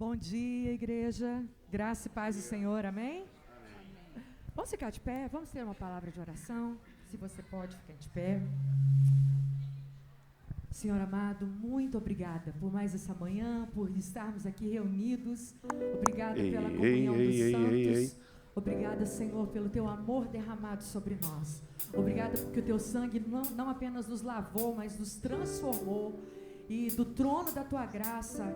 Bom dia, igreja. Graça e paz do Senhor, amém? Vamos ficar de pé, vamos ter uma palavra de oração. Se você pode, ficar de pé. Senhor amado, muito obrigada por mais essa manhã, por estarmos aqui reunidos. Obrigada pela comunhão dos santos. Obrigada, Senhor, pelo teu amor derramado sobre nós. Obrigada porque o teu sangue não apenas nos lavou, mas nos transformou. E do trono da tua graça,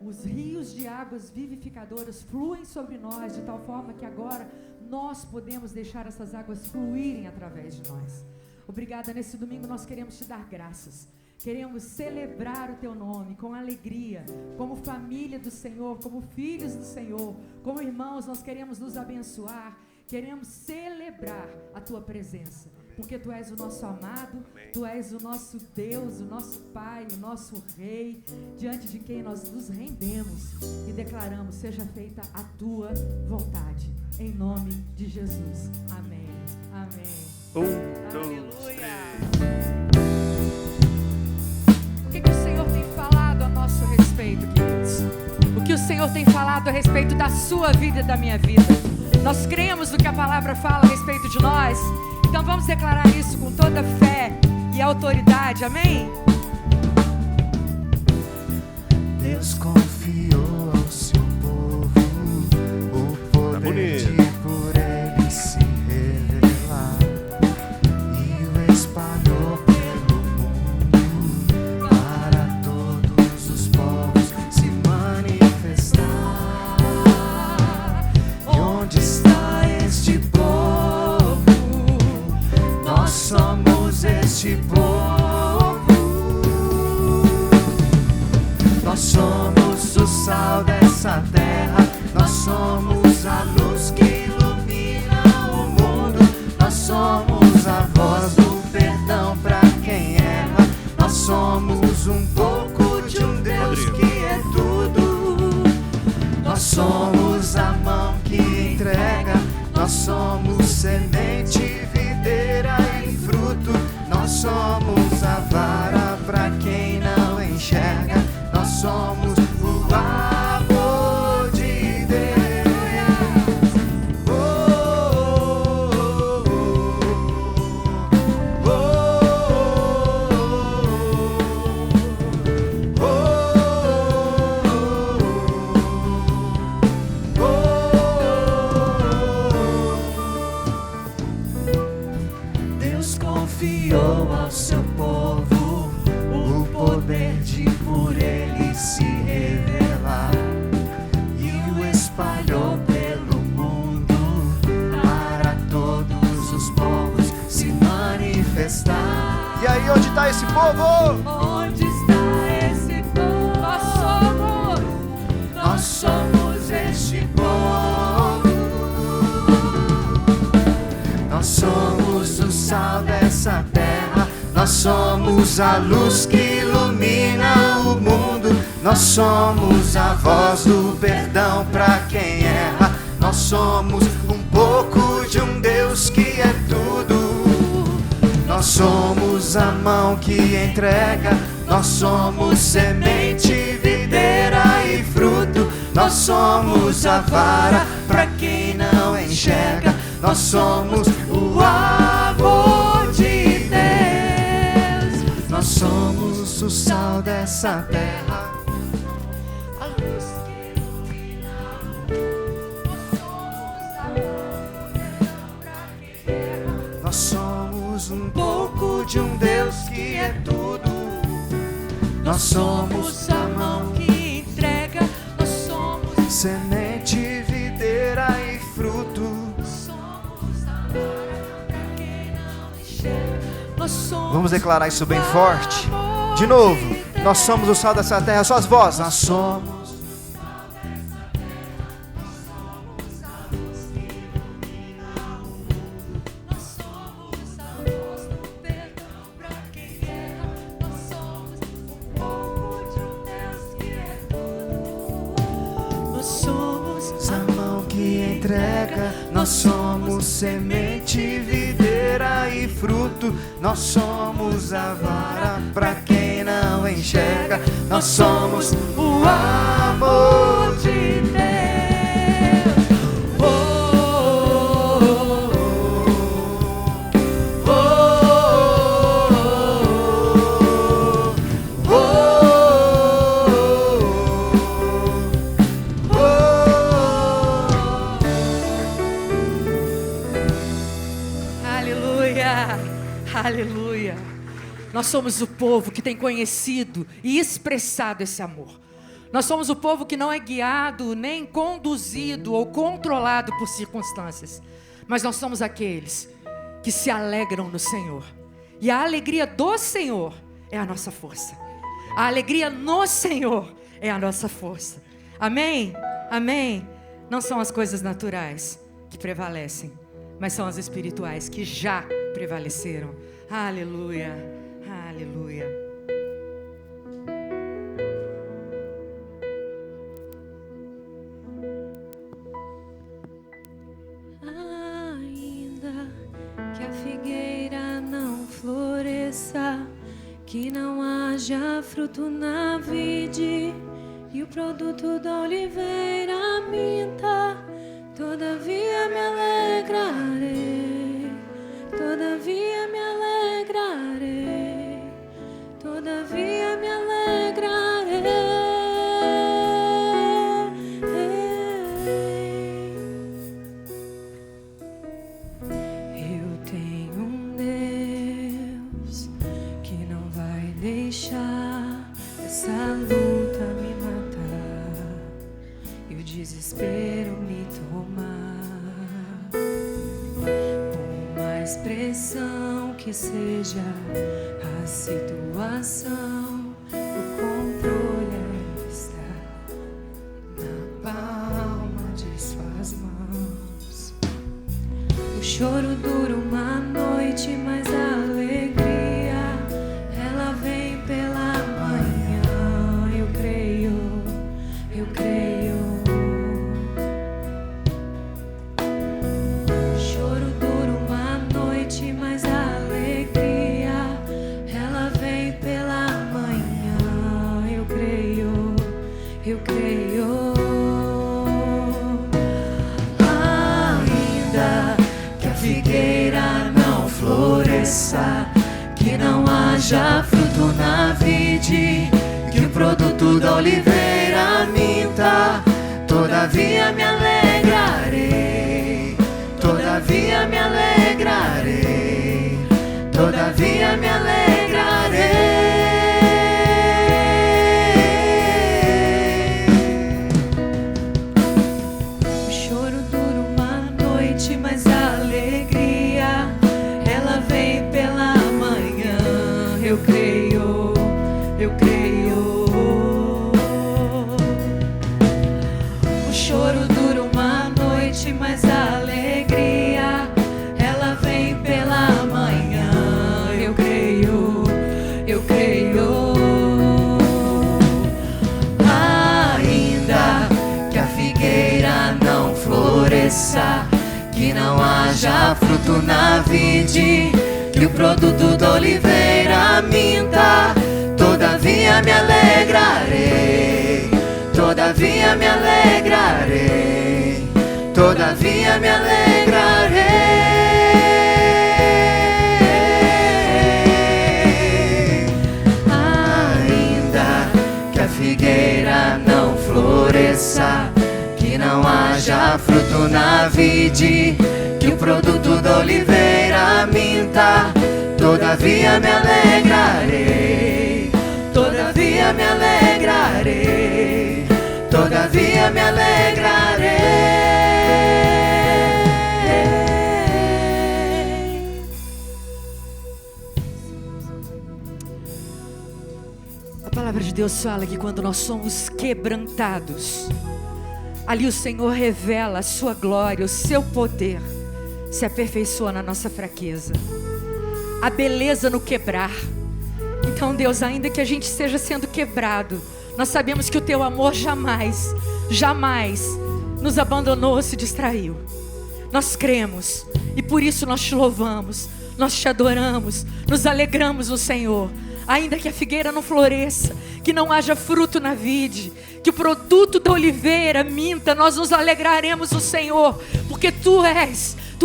os rios de águas vivificadoras fluem sobre nós, de tal forma que agora nós podemos deixar essas águas fluírem através de nós. Obrigada, nesse domingo nós queremos te dar graças. Queremos celebrar o teu nome com alegria, como família do Senhor, como filhos do Senhor, como irmãos, nós queremos nos abençoar, queremos celebrar a tua presença, porque tu és o nosso amado, tu és o nosso Deus, o nosso Pai, o nosso Rei, diante de quem nós nos rendemos e declaramos, seja feita a tua vontade, em nome de Jesus, amém, amém. Aleluia. O que o Senhor tem falado a nosso respeito, queridos? O que o Senhor tem falado a respeito da sua vida e da minha vida? Nós cremos no que a palavra fala a respeito de nós, então vamos declarar isso com toda fé e autoridade, amém? Deus confiou ao seu povo o poder de por ele se revelar e o espalhou pelo mundo para todos os povos se manifestar. E onde está este povo? Nós somos este povo. Nós somos o sal dessa terra, nós somos a luz que ilumina o mundo, nós somos a voz do perdão para quem erra, nós somos um pouco de um Deus que é tudo, nós somos a mão que entrega, nós somos semente, videira e fruto, nós somos a vara para quem não enxerga. Nós somos o amor de Deus. Deus confiou ao seu povo o poder de por ele se revelar e o espalhou pelo mundo para todos os povos se manifestar. E aí, onde está esse povo? Onde está esse povo? Nós somos este povo. Nós somos o sal dessa terra, nós somos a luz que ilumina o mundo, nós somos a voz do perdão para quem erra, nós somos um pouco de um Deus que é tudo, nós somos a mão que entrega, nós somos semente, videira e fruto, nós somos a vara para quem não enxerga, nós somos o amor de Deus, nós somos o sal dessa terra, a luz que ilumina o mundo, nós somos um pouco de um Deus que é tudo, nós somos a mão que entrega, nós somos semente, videira e fruto. Vamos declarar isso bem forte. De novo, nós somos o sal dessa terra. Suas vozes. Nós somos o sal dessa terra. Nós somos a luz que ilumina o mundo. Nós somos a voz do perdão para quem erra. Nós somos um pouco de um Deus que é tudo. Nós somos a mão que entrega. Nós somos semente, videira e fruto. Nós somos a vara pra quem não enxerga. Nós somos o amor de Deus. Aleluia. Nós somos o povo que tem conhecido e expressado esse amor. Nós somos o povo que não é guiado, nem conduzido ou controlado por circunstâncias. Mas nós somos aqueles que se alegram no Senhor. E a alegria do Senhor é a nossa força. A alegria no Senhor é a nossa força. Amém? Amém? Não são as coisas naturais que prevalecem, mas são as espirituais que já prevaleceram. Aleluia, aleluia. Ainda que a figueira não floresça, que não haja fruto na vide e o produto da oliveira minta, todavia me alegrarei, todavia me alegrarei, todavia me alegrarei. Eu tenho um Deus que não vai deixar essa luta me matar e o desespero me tomar. Por mais pressão que seja a situação, o controle está na palma de suas mãos. O choro dura uma noite, mas a alegria ela vem pela manhã. Eu creio, eu creio. O choro dura uma noite, mas a alegria ela vem pela manhã. Eu creio, eu creio. Ainda que a figueira não floresça, que não haja fruto na vide, que o produto da oliveira minta, todavia me alegrarei, todavia me alegrarei, todavia me alegrarei. O choro dura uma noite, mas a alegria ela vem pela manhã. Eu creio, eu creio. O choro dura uma noite, mas a alegria ela vem pela manhã. Eu creio, eu creio. Ainda que a figueira não floresça, que não haja fruto na vide, que o produto da oliveira minta, todavia me alegrarei, todavia me alegrarei, todavia me alegrarei. Ainda que a figueira não floresça, que não haja fruto na vide, que o produto da oliveira minta, todavia me alegrarei, todavia me alegrarei, todavia me alegrarei. A palavra de Deus fala que quando nós somos quebrantados, ali o Senhor revela a sua glória, o seu poder se aperfeiçoa na nossa fraqueza. A beleza no quebrar. Então, Deus, ainda que a gente esteja sendo quebrado, nós sabemos que o teu amor jamais, jamais nos abandonou, se distraiu. Nós cremos e por isso nós te louvamos, nós te adoramos, nos alegramos no Senhor. Ainda que a figueira não floresça, que não haja fruto na vide, que o produto da oliveira minta, nós nos alegraremos no Senhor, porque Tu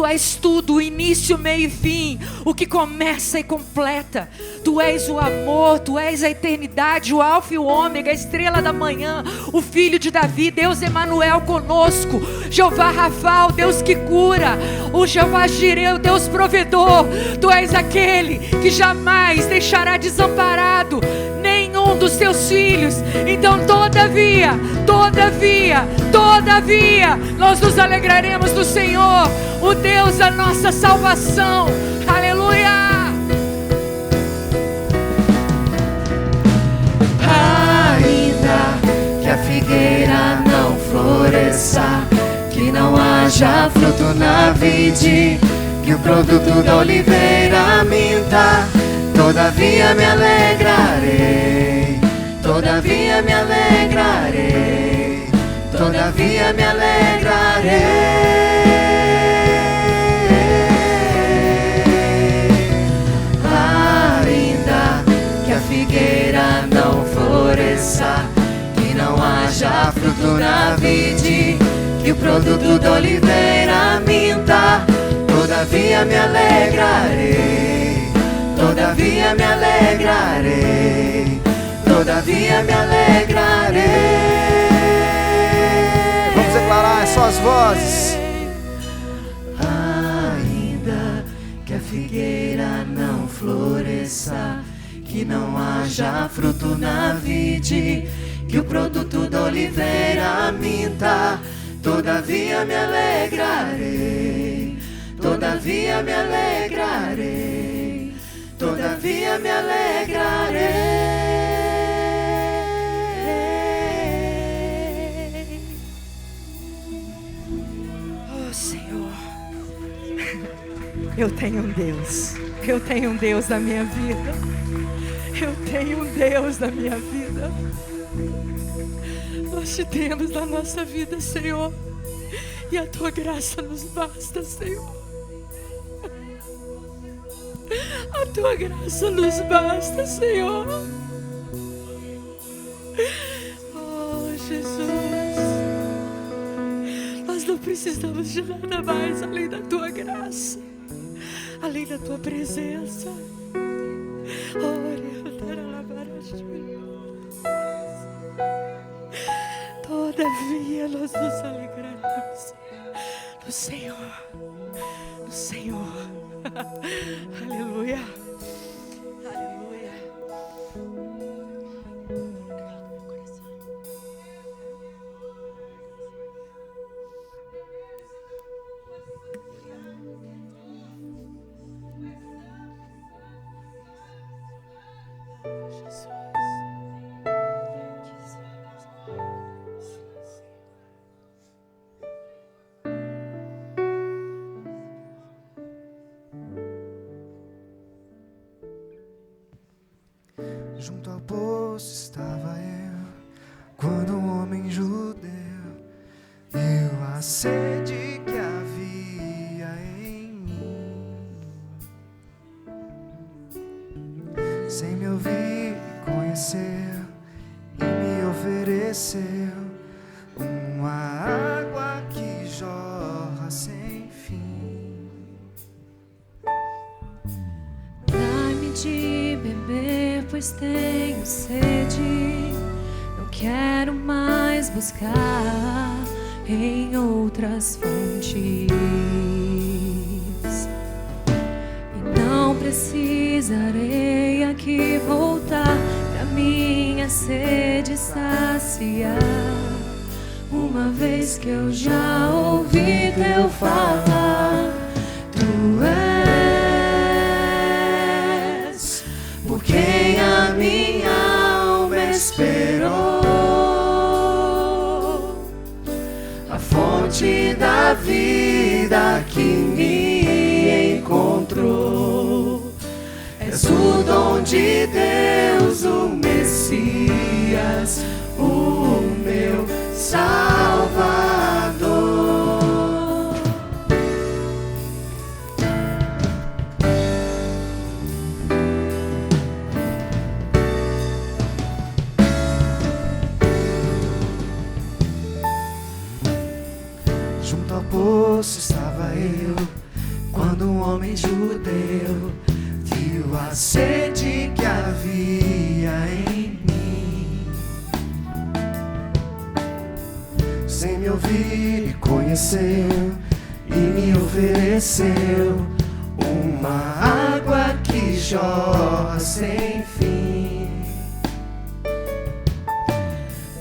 és tudo, o início, meio e fim, o que começa e completa. Tu és o amor, Tu és a eternidade, o alfa e o ômega, a estrela da manhã, o filho de Davi, Deus Emanuel conosco, Jeová Rafa, o Deus que cura, o Jeová Jireh, o Deus provedor. Tu és aquele que jamais deixará desamparado nenhum dos Teus filhos. Então todavia, nós nos alegraremos no Senhor, o Deus da nossa salvação. Aleluia! Ainda que a figueira não floresça, que não haja fruto na vide, que o produto da oliveira minta, todavia me alegrarei, todavia me alegrarei, todavia me alegrarei. Ainda que a figueira não floresça, que não haja fruto na vide, que o produto da oliveira minta, todavia me alegrarei, todavia me alegrarei, todavia me alegrarei. Vamos declarar as suas vozes. Ainda que a figueira não floresça, que não haja fruto na vide, que o produto da oliveira minta, todavia me alegrarei, todavia me alegrarei, todavia me alegrarei. Oh Senhor, eu tenho um Deus na minha vida, eu tenho um Deus na minha vida. Nós te temos na nossa vida, Senhor, e a Tua graça nos basta, Senhor. A Tua graça nos basta, Senhor. Oh, Jesus, nós não precisamos de nada mais além da Tua graça, além da Tua presença. Todavia nós nos alegraremos no Senhor, no Senhor. Aleluia, aleluia. Junto ao poço estava eu, quando um homem judeu viu a sede que havia em mim. Sem me ouvir, conheceu e me ofereceu uma água que jorra sem fim. Dá-me de beber, pois tenho sede. Não quero mais buscar em outras fontes, e não precisarei aqui voltar pra minha sede saciar, uma vez que eu já ouvi Teu falar. Tu és por quem a minha alma esperou, a fonte da vida que me encontrou. És o dom de Deus, o Messias, o meu Salvador. ao poço estava eu, quando um homem judeu viu a sede que havia em mim. Sem me ouvir e conheceu, e me ofereceu uma água que jorra sem fim.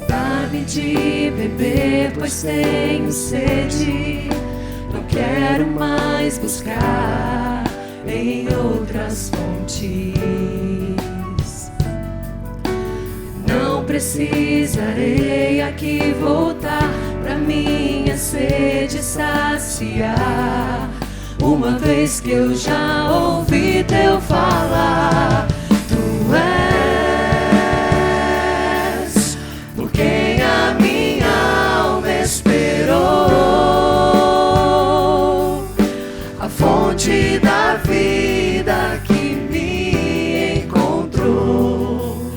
Dá-me de beber, pois tenho sede. Não quero mais buscar em outras fontes. Não precisarei aqui voltar pra minha sede saciar, uma vez que eu já ouvi teu falar. Tu és por quem a minha alma esperou, a fonte da vida que me encontrou.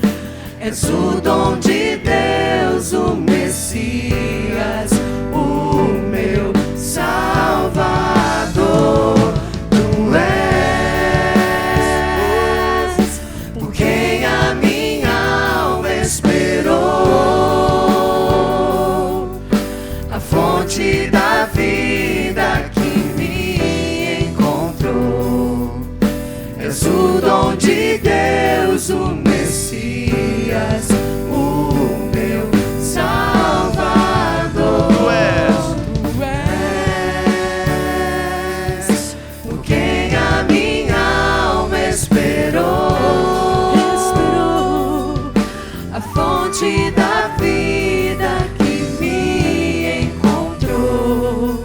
És o dom de Deus, o Messias, o meu Salvador. Tu és por quem a minha alma esperou, a fonte da vida que me encontrou. És o dom de Deus, o Messias, o meu Salvador. Tu és por quem a minha alma esperou, a fonte da vida que me encontrou.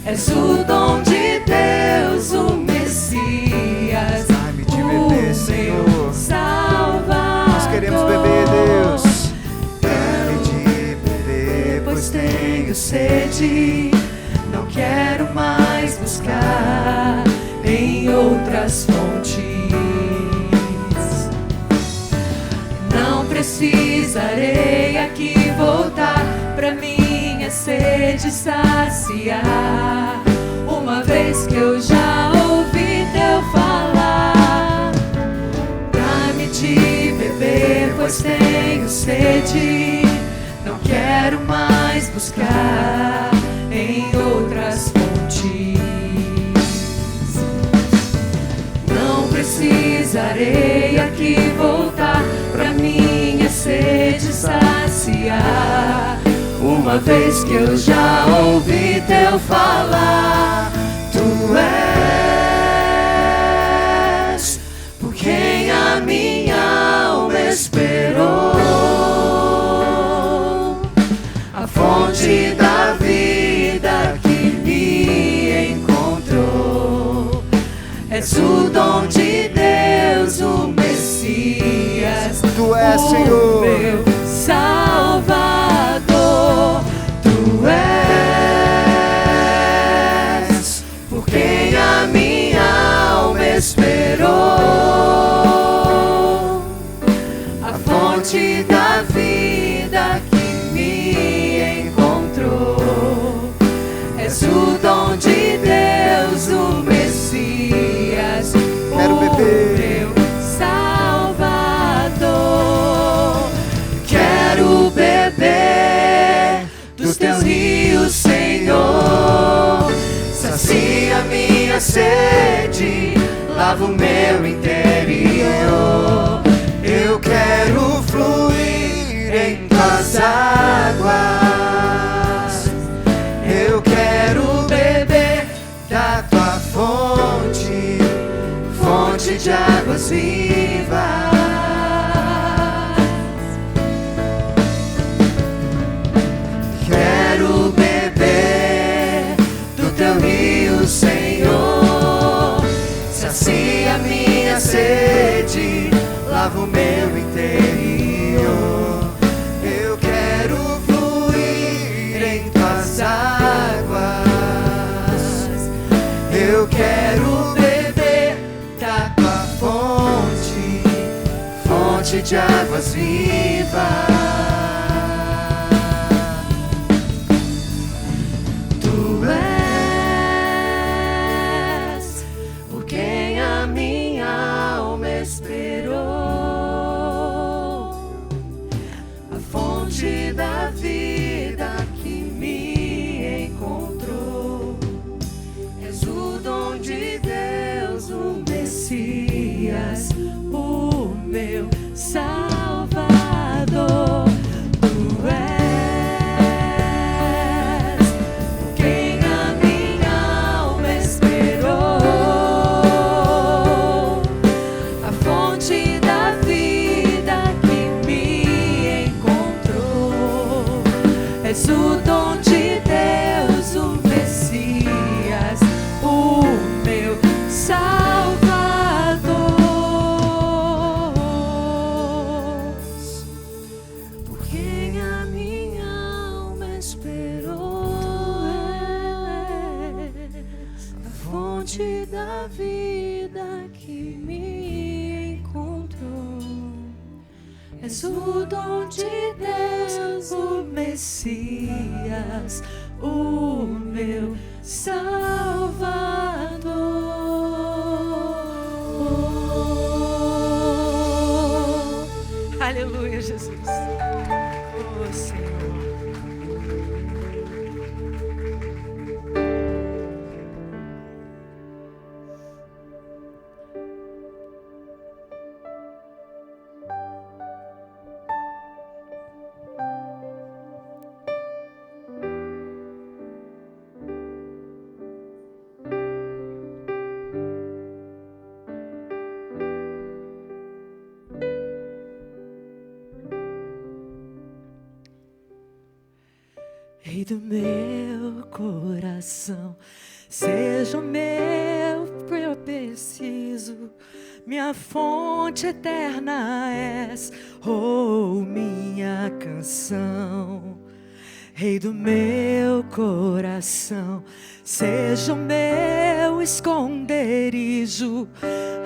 És o dom de Deus, o Messias, Dá-me de beber, Senhor. Salvador. Nós queremos beber, Deus. Dá-me de beber, Pois tenho sede, não quero mais buscar em outras fontes. Não precisarei aqui voltar pra minha sede saciar, uma vez que eu já ouvi teu falar. Dá-me de beber, pois tenho sede, não quero mais buscar em outras fontes. Não precisarei aqui voltar pra minha sede saciar, uma vez que eu já ouvi teu falar. Tu és por quem a minha alma esperou, a fonte da vida que me encontrou. És o dom de Deus, o Messias, Tu és, o Senhor. meu Salvador. Tu és por quem a minha alma esperou, a fonte da vida que me encontrou. És o dom de Deus, o Messias, Quero o beber. meu Salvador. Quero beber dos teus rios, Senhor. Sacia minha sede, lava o meu interior. Eu quero fluir em tuas águas. Eu quero beber da tua fonte, fonte de águas vivas. Quero beber do teu rio, Senhor. Sacia minha sede, lava o meu interior. Eu quero fluir em tuas águas. Eu quero beber da tua fonte, fonte de águas vivas. Tu és fonte da vida que me encontrou. És o dom de Deus, o Messias, o meu Salvador. Aleluia, Jesus. Oh, Senhor. Rei do meu coração, seja o meu que eu preciso, minha fonte eterna és, oh, minha canção. Rei do meu coração, seja o meu esconderijo,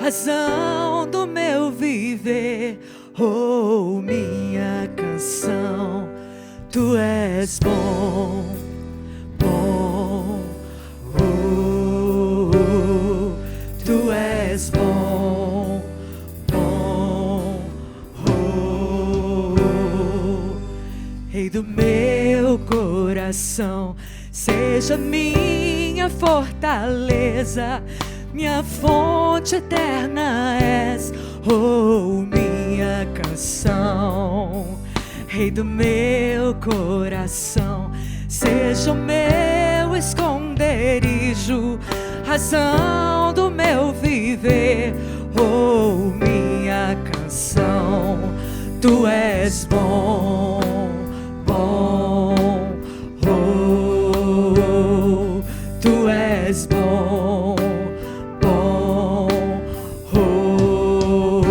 razão do meu viver, oh, minha canção. Tu és bom, bom, tu és bom, bom, Rei do meu coração, seja minha fortaleza, minha fonte eterna és, oh, minha canção. Rei do meu coração, seja o meu esconderijo, razão do meu viver, oh, minha canção. Tu és bom, bom, oh, tu és bom, bom, oh,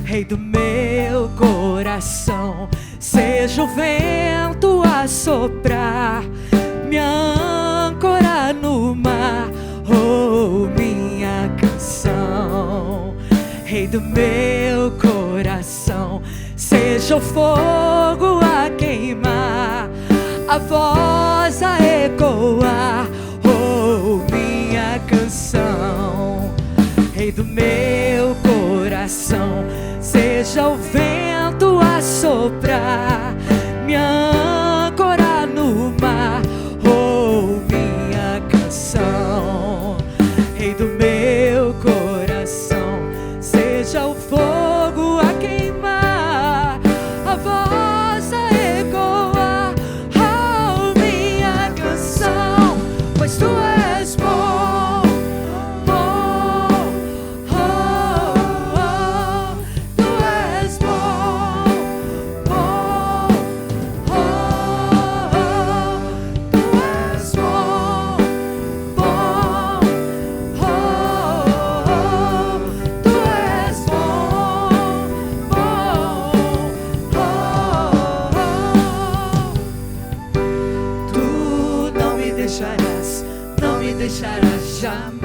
Rei do meu coração, seja o vento a soprar, minha âncora no mar, oh, minha canção. Rei do meu coração, seja o fogo a queimar, a voz a ecoar, oh, minha canção. Rei do meu coração, seja o vento a soprar, minha âncora no mar, oh, minha canção. Rei do meu coração, seja o fogo a queimar, a voz a ecoar, oh, minha canção. Pois tu és bom, bom, oh, oh, tu és bom, bom, oh, oh, tu és bom, bom, oh, oh, tu és bom, bom, oh, oh. Tu não me deixarás, não me deixarás jamais.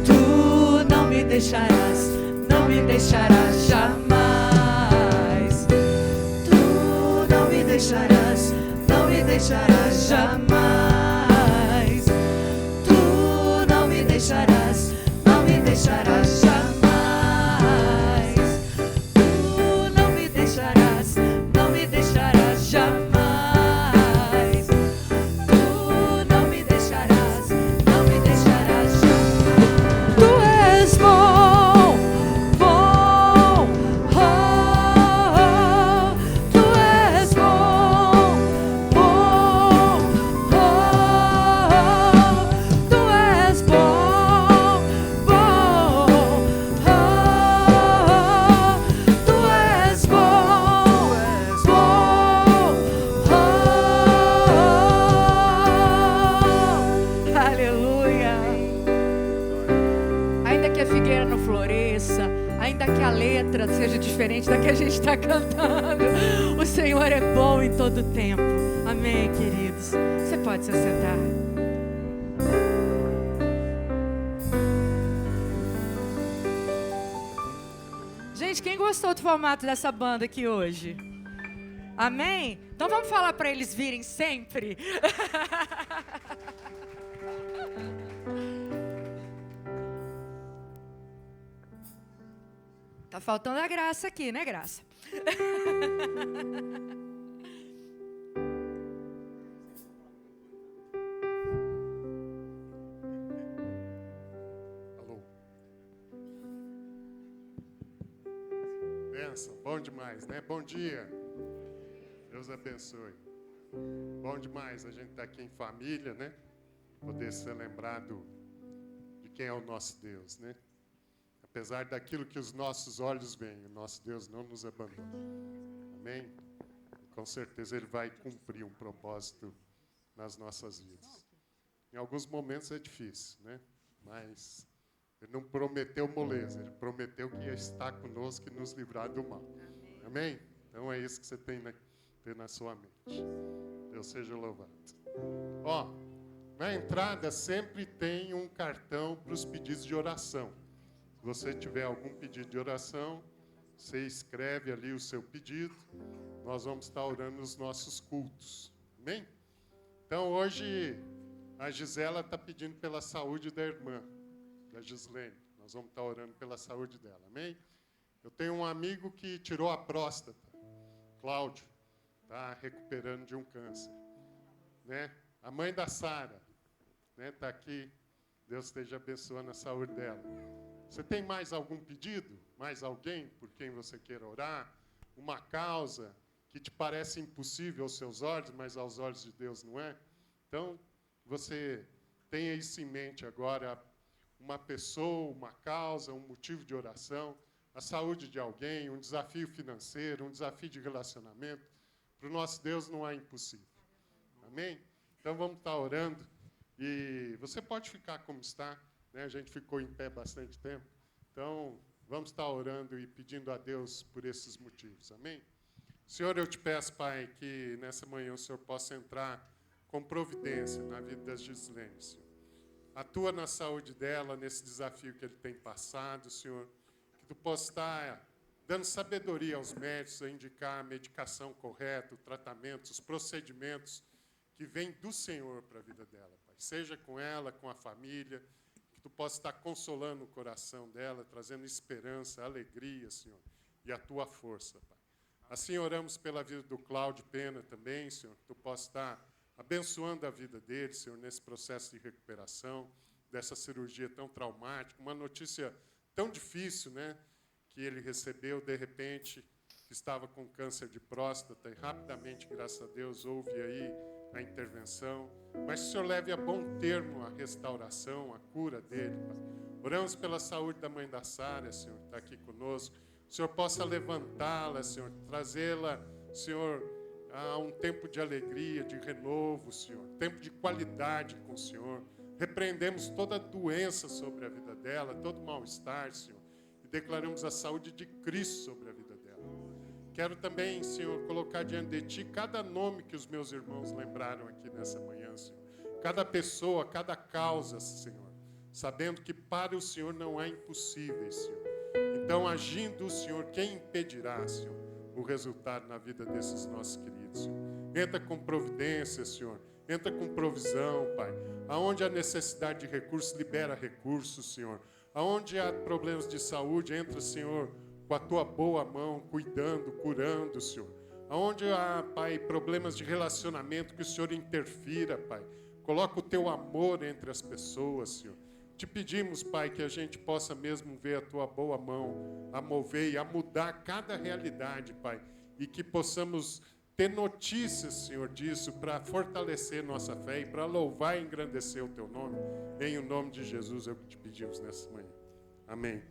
Tu não me deixarás, não me deixarás jamais. Tu não me deixarás, não me deixarás jamais. Tu não me deixarás, não me deixarás jamais. Tu não me deixarás, não me deixarás jamais. Tu não me deixarás, não me deixarás jamais. Tu és bom, bom, oh, oh, tu és bom, bom, oh, tu és bom, bom, oh, tu és bom, bom, aleluia. Ainda que a figueira não floresça, ainda que a letra seja diferente da que a gente está cantando, o Senhor é bom em todo tempo. Amém, queridos? Você pode se assentar. Quem gostou do formato dessa banda aqui hoje? Amém? Então vamos falar para eles virem sempre? Tá faltando a Graça aqui, né, Graça? Alô. Benção, bom demais, né? Bom dia. Deus abençoe. Bom demais a gente estar aqui em família, né? Poder ser lembrado de quem é o nosso Deus, né? Apesar daquilo que os nossos olhos veem, o nosso Deus não nos abandona. Amém? E com certeza Ele vai cumprir um propósito nas nossas vidas. Em alguns momentos é difícil, né? Mas Ele não prometeu moleza, Ele prometeu que ia estar conosco e nos livrar do mal. Amém? Então é isso que você tem na sua mente. Deus seja louvado. Ó, na entrada sempre tem um cartão para os pedidos de oração. Se você tiver algum pedido de oração, você escreve ali o seu pedido. Nós vamos estar orando nos nossos cultos. Amém? Então, hoje, a Gisela está pedindo pela saúde da irmã, da Gislene. Nós vamos estar orando pela saúde dela. Amém? Eu tenho um amigo que tirou a próstata, Cláudio, está recuperando de um câncer. Né? A mãe da Sara, né, está aqui. Deus esteja abençoando a saúde dela. Você tem mais algum pedido? Mais alguém por quem você queira orar? Uma causa que te parece impossível aos seus olhos, mas aos olhos de Deus não é? Então, você tenha isso em mente agora, uma pessoa, uma causa, um motivo de oração, a saúde de alguém, um desafio financeiro, um desafio de relacionamento. Para o nosso Deus não há impossível. Amém? Então, vamos estar orando. E você pode ficar como está. Né? A gente ficou em pé bastante tempo. Então, vamos estar orando e pedindo a Deus por esses motivos. Amém? Senhor, eu te peço, Pai, que nessa manhã o Senhor possa entrar com providência na vida das Gislene, Senhor. Atua na saúde dela, nesse desafio que ele tem passado, Senhor. Que tu possa estar dando sabedoria aos médicos a indicar a medicação correta, o tratamento, os procedimentos que vêm do Senhor para a vida dela, Pai. Seja com ela, com a família, tu possa estar consolando o coração dela, trazendo esperança, alegria, Senhor, e a tua força, Pai. Assim oramos pela vida do Cláudio Pena também, Senhor, que tu possa estar abençoando a vida dele, Senhor, nesse processo de recuperação, dessa cirurgia tão traumática, uma notícia tão difícil, né, que ele recebeu, de repente, que estava com câncer de próstata, e rapidamente, graças a Deus, houve aí a intervenção, mas que o Senhor leve a bom termo a restauração, a cura dele, Pai. Oramos pela saúde da mãe da Sara, Senhor, que está aqui conosco. O Senhor possa levantá-la, Senhor, trazê-la, Senhor, a um tempo de alegria, de renovo, Senhor, tempo de qualidade com o Senhor. Repreendemos toda doença sobre a vida dela, todo mal-estar, Senhor, e declaramos a saúde de Cristo sobre a vida dela. Quero também, Senhor, colocar diante de Ti cada nome que os meus irmãos lembraram aqui nessa manhã, Senhor. Cada pessoa, cada causa, Senhor. Sabendo que para o Senhor não há impossíveis, Senhor. Então, agindo o Senhor, quem impedirá, Senhor, o resultado na vida desses nossos queridos, Senhor? Entra com providência, Senhor. Entra com provisão, Pai. Aonde há necessidade de recursos, libera recursos, Senhor. Aonde há problemas de saúde, entra, Senhor, com a tua boa mão, cuidando, curando, Senhor. Aonde há, Pai, problemas de relacionamento, que o Senhor interfira, Pai. Coloca o teu amor entre as pessoas, Senhor. Te pedimos, Pai, que a gente possa mesmo ver a tua boa mão a mover e a mudar cada realidade, Pai. E que possamos ter notícias, Senhor, disso para fortalecer nossa fé e para louvar e engrandecer o teu nome. Em o nome de Jesus é o que te pedimos nessa manhã. Amém.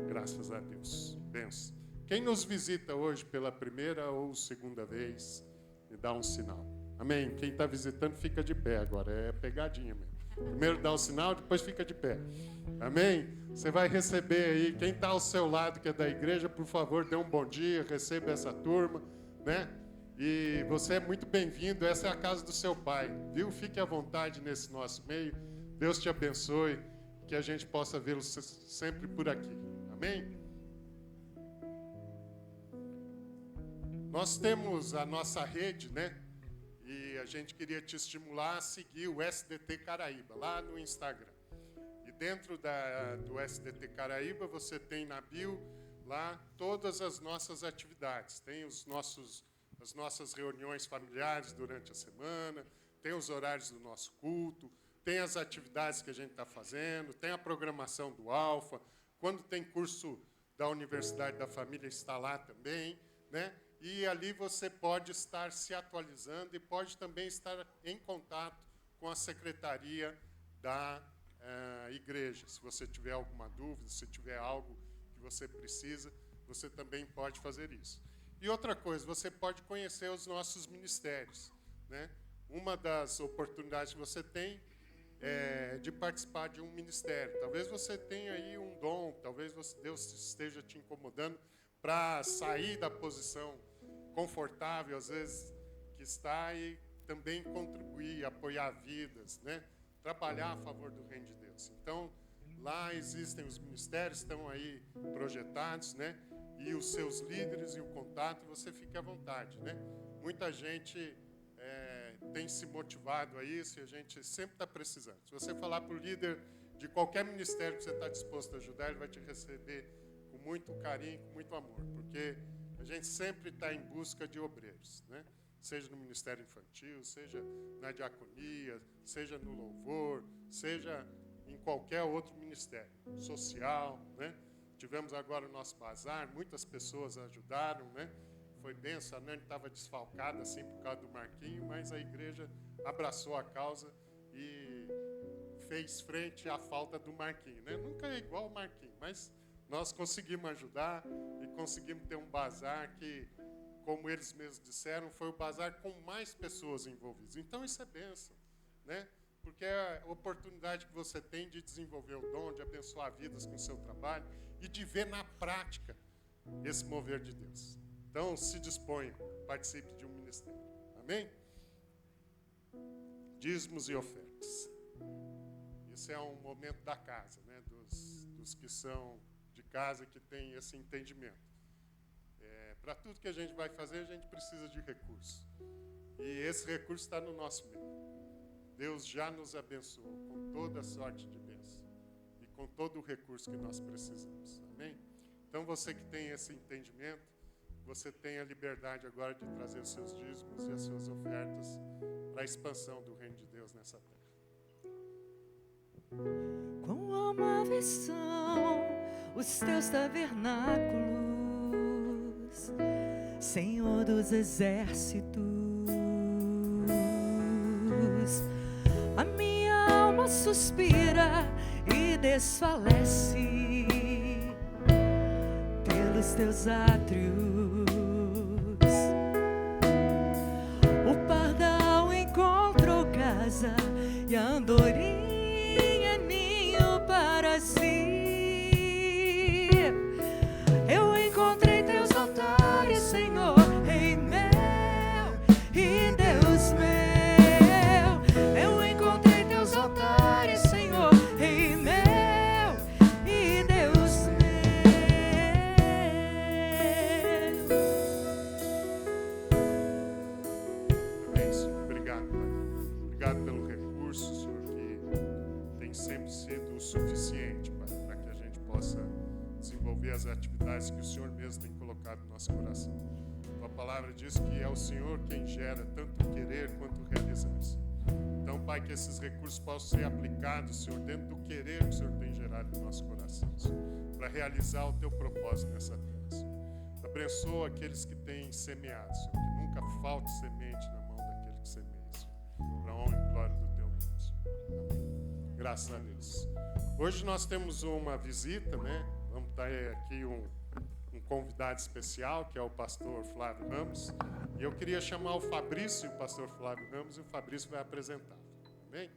Graças a Deus. Benção. Quem nos visita hoje pela primeira ou segunda vez, me dá um sinal. Amém. Quem está visitando, fica de pé agora. É pegadinha mesmo. Primeiro dá um sinal, depois fica de pé. Amém? Você vai receber aí. Quem está ao seu lado, que é da igreja, por favor, dê um bom dia, receba essa turma, né? E você é muito bem-vindo. Essa é a casa do seu pai, viu? Fique à vontade nesse nosso meio. Deus te abençoe. Que a gente possa vê-lo sempre por aqui. Amém? Nós temos a nossa rede, né? E a gente queria te estimular a seguir o SDT Caraíba, lá no Instagram. E dentro do SDT Caraíba, você tem na bio, lá, todas as nossas atividades. Tem as nossas reuniões familiares durante a semana, tem os horários do nosso culto, tem as atividades que a gente está fazendo, tem a programação do Alfa. Quando tem curso da Universidade da Família, está lá também, né? E ali você pode estar se atualizando e pode também estar em contato com a secretaria da igreja. Se você tiver alguma dúvida, se tiver algo que você precisa, você também pode fazer isso. E outra coisa, você pode conhecer os nossos ministérios, né? Uma das oportunidades que você tem é de participar de um ministério. Talvez você tenha aí um dom, talvez Deus esteja te incomodando para sair da posição confortável, às vezes, que está, e também contribuir, apoiar vidas, né? Trabalhar a favor do reino de Deus. Então, lá existem os ministérios, estão aí projetados, né? E os seus líderes e o contato, você fica à vontade, né? Muita gente tem se motivado a isso e a gente sempre está precisando. Se você falar para o líder de qualquer ministério que você está disposto a ajudar, ele vai te receber com muito carinho, com muito amor, porque a gente sempre está em busca de obreiros, né? Seja no Ministério Infantil, seja na diaconia, seja no louvor, seja em qualquer outro ministério social, né? Tivemos agora o nosso bazar, muitas pessoas ajudaram, né? Foi benção, a Nani estava desfalcada assim por causa do Marquinho, mas a igreja abraçou a causa e fez frente à falta do Marquinho, né? Nunca é igual ao Marquinho, mas nós conseguimos ajudar e conseguimos ter um bazar que, como eles mesmos disseram, foi o bazar com mais pessoas envolvidas. Então, isso é bênção, né? Porque é a oportunidade que você tem de desenvolver o dom, de abençoar vidas com o seu trabalho e de ver na prática esse mover de Deus. Então, se disponha, participe de um ministério. Amém? Dízimos e ofertas. Isso é um momento da casa, né? Dos que são de casa, que têm esse entendimento. Para tudo que a gente vai fazer, a gente precisa de recursos. E esse recurso está no nosso meio. Deus já nos abençoou com toda a sorte de bênção e com todo o recurso que nós precisamos. Amém? Então, você que tem esse entendimento, você tem a liberdade agora de trazer os seus dízimos e as suas ofertas para a expansão do reino de Deus nessa terra. Quão amáveis são os teus tabernáculos, Senhor dos exércitos. A minha alma suspira e desfalece pelos teus átrios. O pardal encontrou casa e a andorinha ninho para si. Eu encontrei teus altares, Senhor, Rei meu e Deus meu. Eu encontrei teus altares, Senhor, Rei meu e Deus meu. É isso. Obrigado, Pai. Obrigado pelo recurso, Senhor, que tem sempre sido o suficiente, Pai, para que a gente possa desenvolver as atividades que o Senhor mesmo tem colocado no nosso coração. A palavra diz que é o Senhor quem gera tanto o querer quanto o realizar. Então, Pai, que esses recursos possam ser aplicados, Senhor, dentro do querer que o Senhor tem gerado no nosso coração, Senhor, para realizar o Teu propósito nessa terra, Senhor. Abençoa aqueles que têm semeado, Senhor, que nunca falte semente na mão daquele que semeia, Senhor, para a honra e glória do Teu nome, Senhor. Amém. Graças a Deus. Hoje nós temos uma visita, né? Vamos ter aqui um convidado especial, que é o pastor Flávio Ramos. E eu queria chamar o Fabrício e o pastor Flávio Ramos, e o Fabrício vai apresentar. Amém?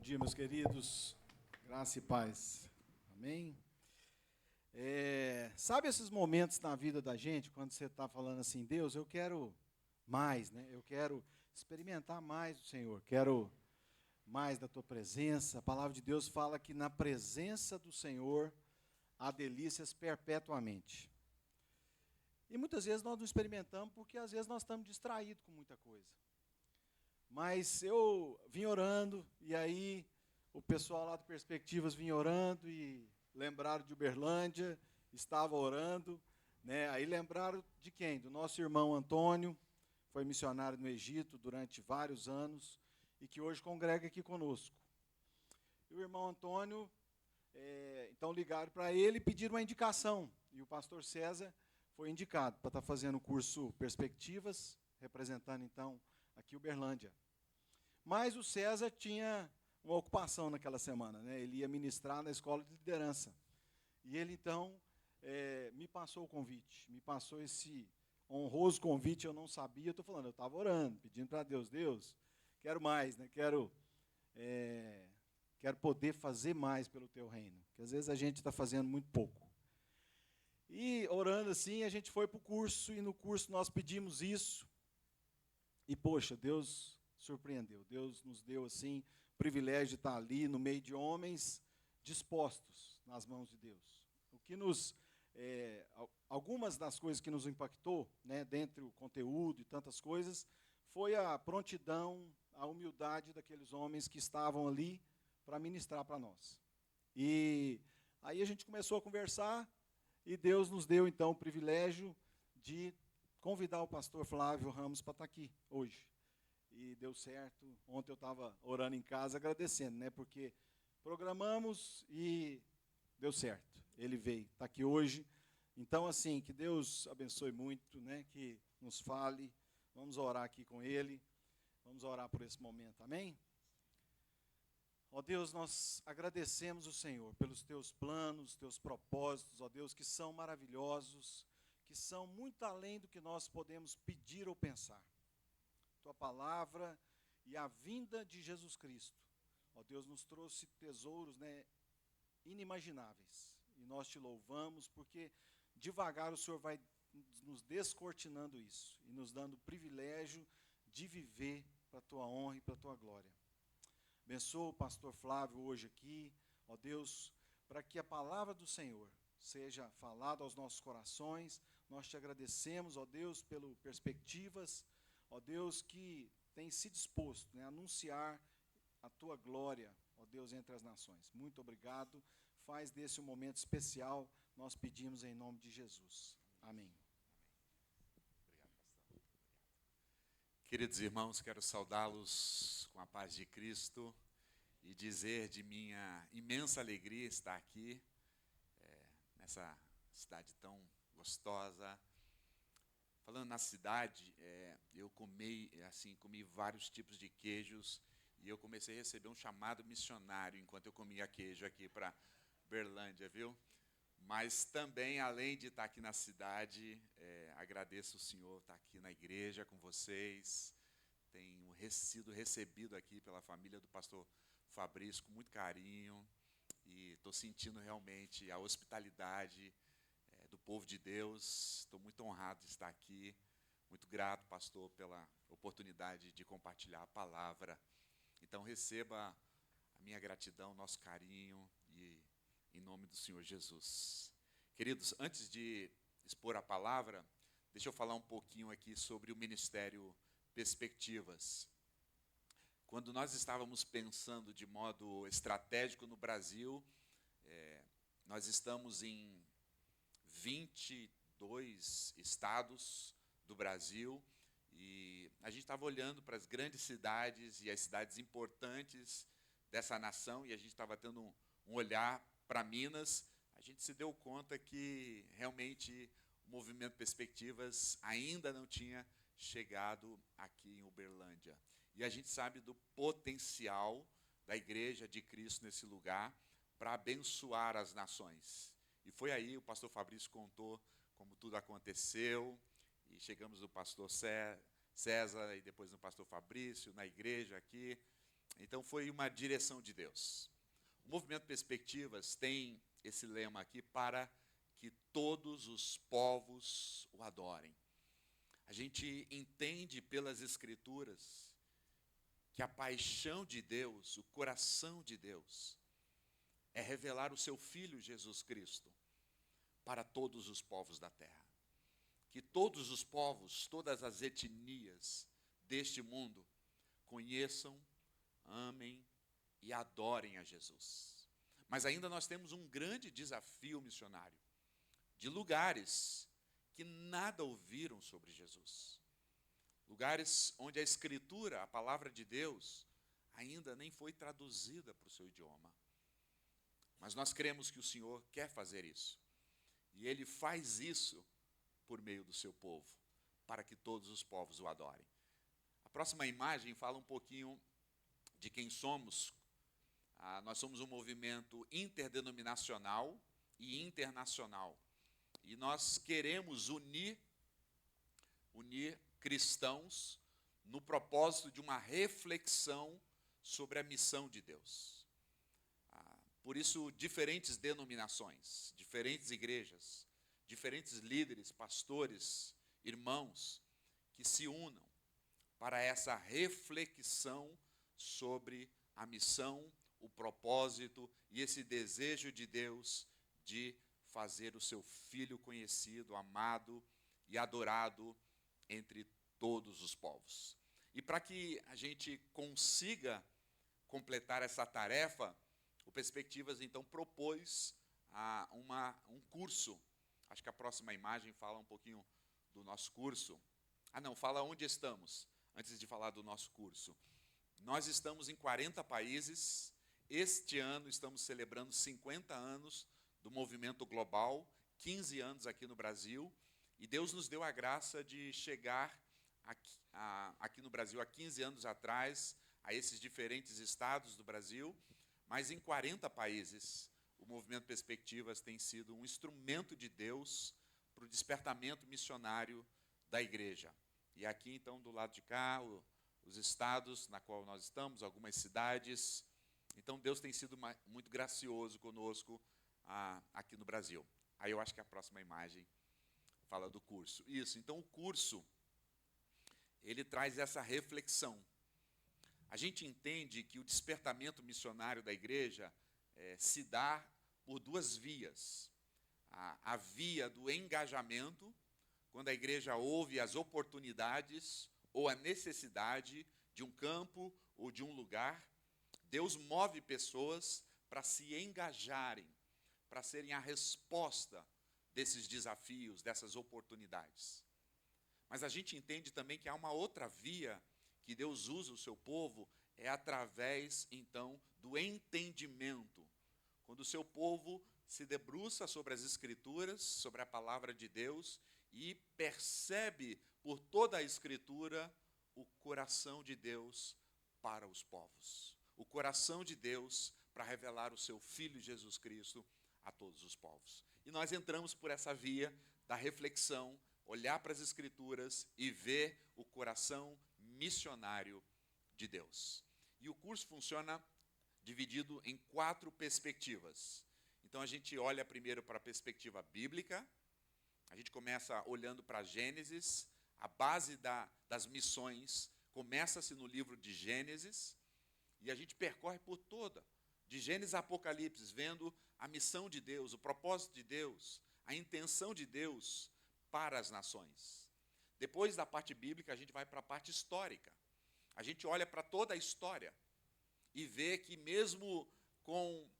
dia, meus queridos. Graça e paz. Amém? Sabe esses momentos na vida da gente, quando você está falando assim, Deus, eu quero mais, né? Eu quero experimentar mais do Senhor, quero mais da Tua presença. A palavra de Deus fala que na presença do Senhor há delícias perpetuamente. E muitas vezes nós não experimentamos porque às vezes nós estamos distraídos com muita coisa. Mas eu vim orando, e aí o pessoal lá do Perspectivas vinha orando, e lembraram de Uberlândia, estava orando, né? Aí lembraram de quem? Do nosso irmão Antônio, foi missionário no Egito durante vários anos, e que hoje congrega aqui conosco. E o irmão Antônio, então ligaram para ele e pediram uma indicação, e o pastor César foi indicado para estar fazendo o curso Perspectivas, representando então aqui Uberlândia. Mas o César tinha uma ocupação naquela semana, né? Ele ia ministrar na escola de liderança. E ele, então, me passou o convite, me passou esse honroso convite, eu não sabia, eu estou falando, eu estava orando, pedindo para Deus, Deus, quero mais, né? Quero poder fazer mais pelo Teu reino, porque às vezes a gente está fazendo muito pouco. E orando assim, a gente foi para o curso, e no curso nós pedimos isso, e poxa, Deus surpreendeu. Deus nos deu, assim, o privilégio de estar ali no meio de homens dispostos nas mãos de Deus. O que algumas das coisas que nos impactou, né, dentre o conteúdo e tantas coisas, foi a prontidão, a humildade daqueles homens que estavam ali para ministrar para nós. E aí a gente começou a conversar, e Deus nos deu, então, o privilégio de convidar o pastor Flávio Ramos para estar aqui hoje. E deu certo. Ontem eu estava orando em casa, agradecendo, né? Porque programamos e deu certo. Ele veio, está aqui hoje. Então, assim, que Deus abençoe muito, né? Que nos fale. Vamos orar aqui com ele. Vamos orar por esse momento, amém? Ó Deus, nós agradecemos o Senhor pelos Teus planos, Teus propósitos, ó Deus, que são maravilhosos, que são muito além do que nós podemos pedir ou pensar. Tua palavra e a vinda de Jesus Cristo, ó Deus, nos trouxe tesouros, né, inimagináveis, e nós Te louvamos porque devagar o Senhor vai nos descortinando isso, e nos dando o privilégio de viver para a Tua honra e para a Tua glória. Abençoa o pastor Flávio hoje aqui, ó Deus, para que a palavra do Senhor seja falada aos nossos corações. Nós Te agradecemos, ó Deus, pelo Perspectivas, ó Deus, que tem se disposto, né, a anunciar a Tua glória, ó Deus, entre as nações. Muito obrigado. Faz desse um momento especial, nós pedimos em nome de Jesus. Amém. Queridos irmãos, quero saudá-los com a paz de Cristo e dizer de minha imensa alegria estar aqui, nessa cidade tão gostosa. Falando na cidade, eu comi vários tipos de queijos, e eu comecei a receber um chamado missionário enquanto eu comia queijo aqui para Uberlândia, viu? Mas também, além de estar aqui na cidade, agradeço o Senhor estar aqui na igreja com vocês. Tenho sido recebido aqui pela família do pastor Fabrício com muito carinho, e estou sentindo realmente a hospitalidade do povo de Deus. Estou muito honrado de estar aqui, muito grato, pastor, pela oportunidade de compartilhar a palavra. Então, receba a minha gratidão, nosso carinho, e em nome do Senhor Jesus. Queridos, antes de expor a palavra, deixa eu falar um pouquinho aqui sobre o Ministério Perspectivas. Quando nós estávamos pensando de modo estratégico no Brasil, nós estamos em 22 estados do Brasil, e a gente estava olhando para as grandes cidades e as cidades importantes dessa nação, e a gente estava tendo um olhar para Minas. A gente se deu conta que realmente o movimento Perspectivas ainda não tinha chegado aqui em Uberlândia. E a gente sabe do potencial da Igreja de Cristo nesse lugar para abençoar as nações. E foi aí, o pastor Fabrício contou como tudo aconteceu, e chegamos no pastor César, e depois no pastor Fabrício, na igreja aqui, Então foi uma direção de Deus. O Movimento Perspectivas tem esse lema aqui: para que todos os povos o adorem. A gente entende pelas Escrituras que a paixão de Deus, o coração de Deus, é revelar o seu Filho Jesus Cristo para todos os povos da terra. Que todos os povos, todas as etnias deste mundo conheçam, amem e adorem a Jesus. Mas ainda nós temos um grande desafio missionário, de lugares que nada ouviram sobre Jesus. Lugares onde a Escritura, a palavra de Deus, ainda nem foi traduzida para o seu idioma. Mas nós cremos que o Senhor quer fazer isso. E Ele faz isso por meio do seu povo, para que todos os povos o adorem. A próxima imagem fala um pouquinho de quem somos. Nós somos um movimento interdenominacional e internacional. E nós queremos unir cristãos no propósito de uma reflexão sobre a missão de Deus. Por isso, diferentes denominações, diferentes igrejas, diferentes líderes, pastores, irmãos, que se unam para essa reflexão sobre a missão, o propósito e esse desejo de Deus de fazer o seu Filho conhecido, amado e adorado entre todos os povos. E para que a gente consiga completar essa tarefa, o Perspectivas então propôs um curso. Acho que a próxima imagem fala um pouquinho do nosso curso. Fala onde estamos, antes de falar do nosso curso. Nós estamos em 40 países. Este ano estamos celebrando 50 anos do movimento global, 15 anos aqui no Brasil. E Deus nos deu a graça de chegar aqui no Brasil há 15 anos atrás, a esses diferentes estados do Brasil. Mas em 40 países, o Movimento Perspectivas tem sido um instrumento de Deus para o despertamento missionário da igreja. E aqui, então, do lado de cá, os estados na qual nós estamos, algumas cidades. Então, Deus tem sido muito gracioso conosco aqui no Brasil. Aí eu acho que a próxima imagem fala do curso. Isso, então o curso, ele traz essa reflexão. A gente entende que o despertamento missionário da igreja se dá por duas vias. A via do engajamento, quando a igreja ouve as oportunidades ou a necessidade de um campo ou de um lugar, Deus move pessoas para se engajarem, para serem a resposta desses desafios, dessas oportunidades. Mas a gente entende também que há uma outra via que Deus usa o seu povo, é através, então, do entendimento. Quando o seu povo se debruça sobre as Escrituras, sobre a palavra de Deus, e percebe por toda a Escritura o coração de Deus para os povos. O coração de Deus para revelar o seu Filho Jesus Cristo a todos os povos. E nós entramos por essa via da reflexão, olhar para as Escrituras e ver o coração missionário de Deus. E o curso funciona dividido em 4 perspectivas. Então a gente olha primeiro para a perspectiva bíblica, a gente começa olhando para Gênesis, a base das missões começa-se no livro de Gênesis, e a gente percorre por toda, de Gênesis a Apocalipse, vendo a missão de Deus, o propósito de Deus, a intenção de Deus para as nações. Depois da parte bíblica, a gente vai para a parte histórica. A gente olha para toda a história e vê que mesmo com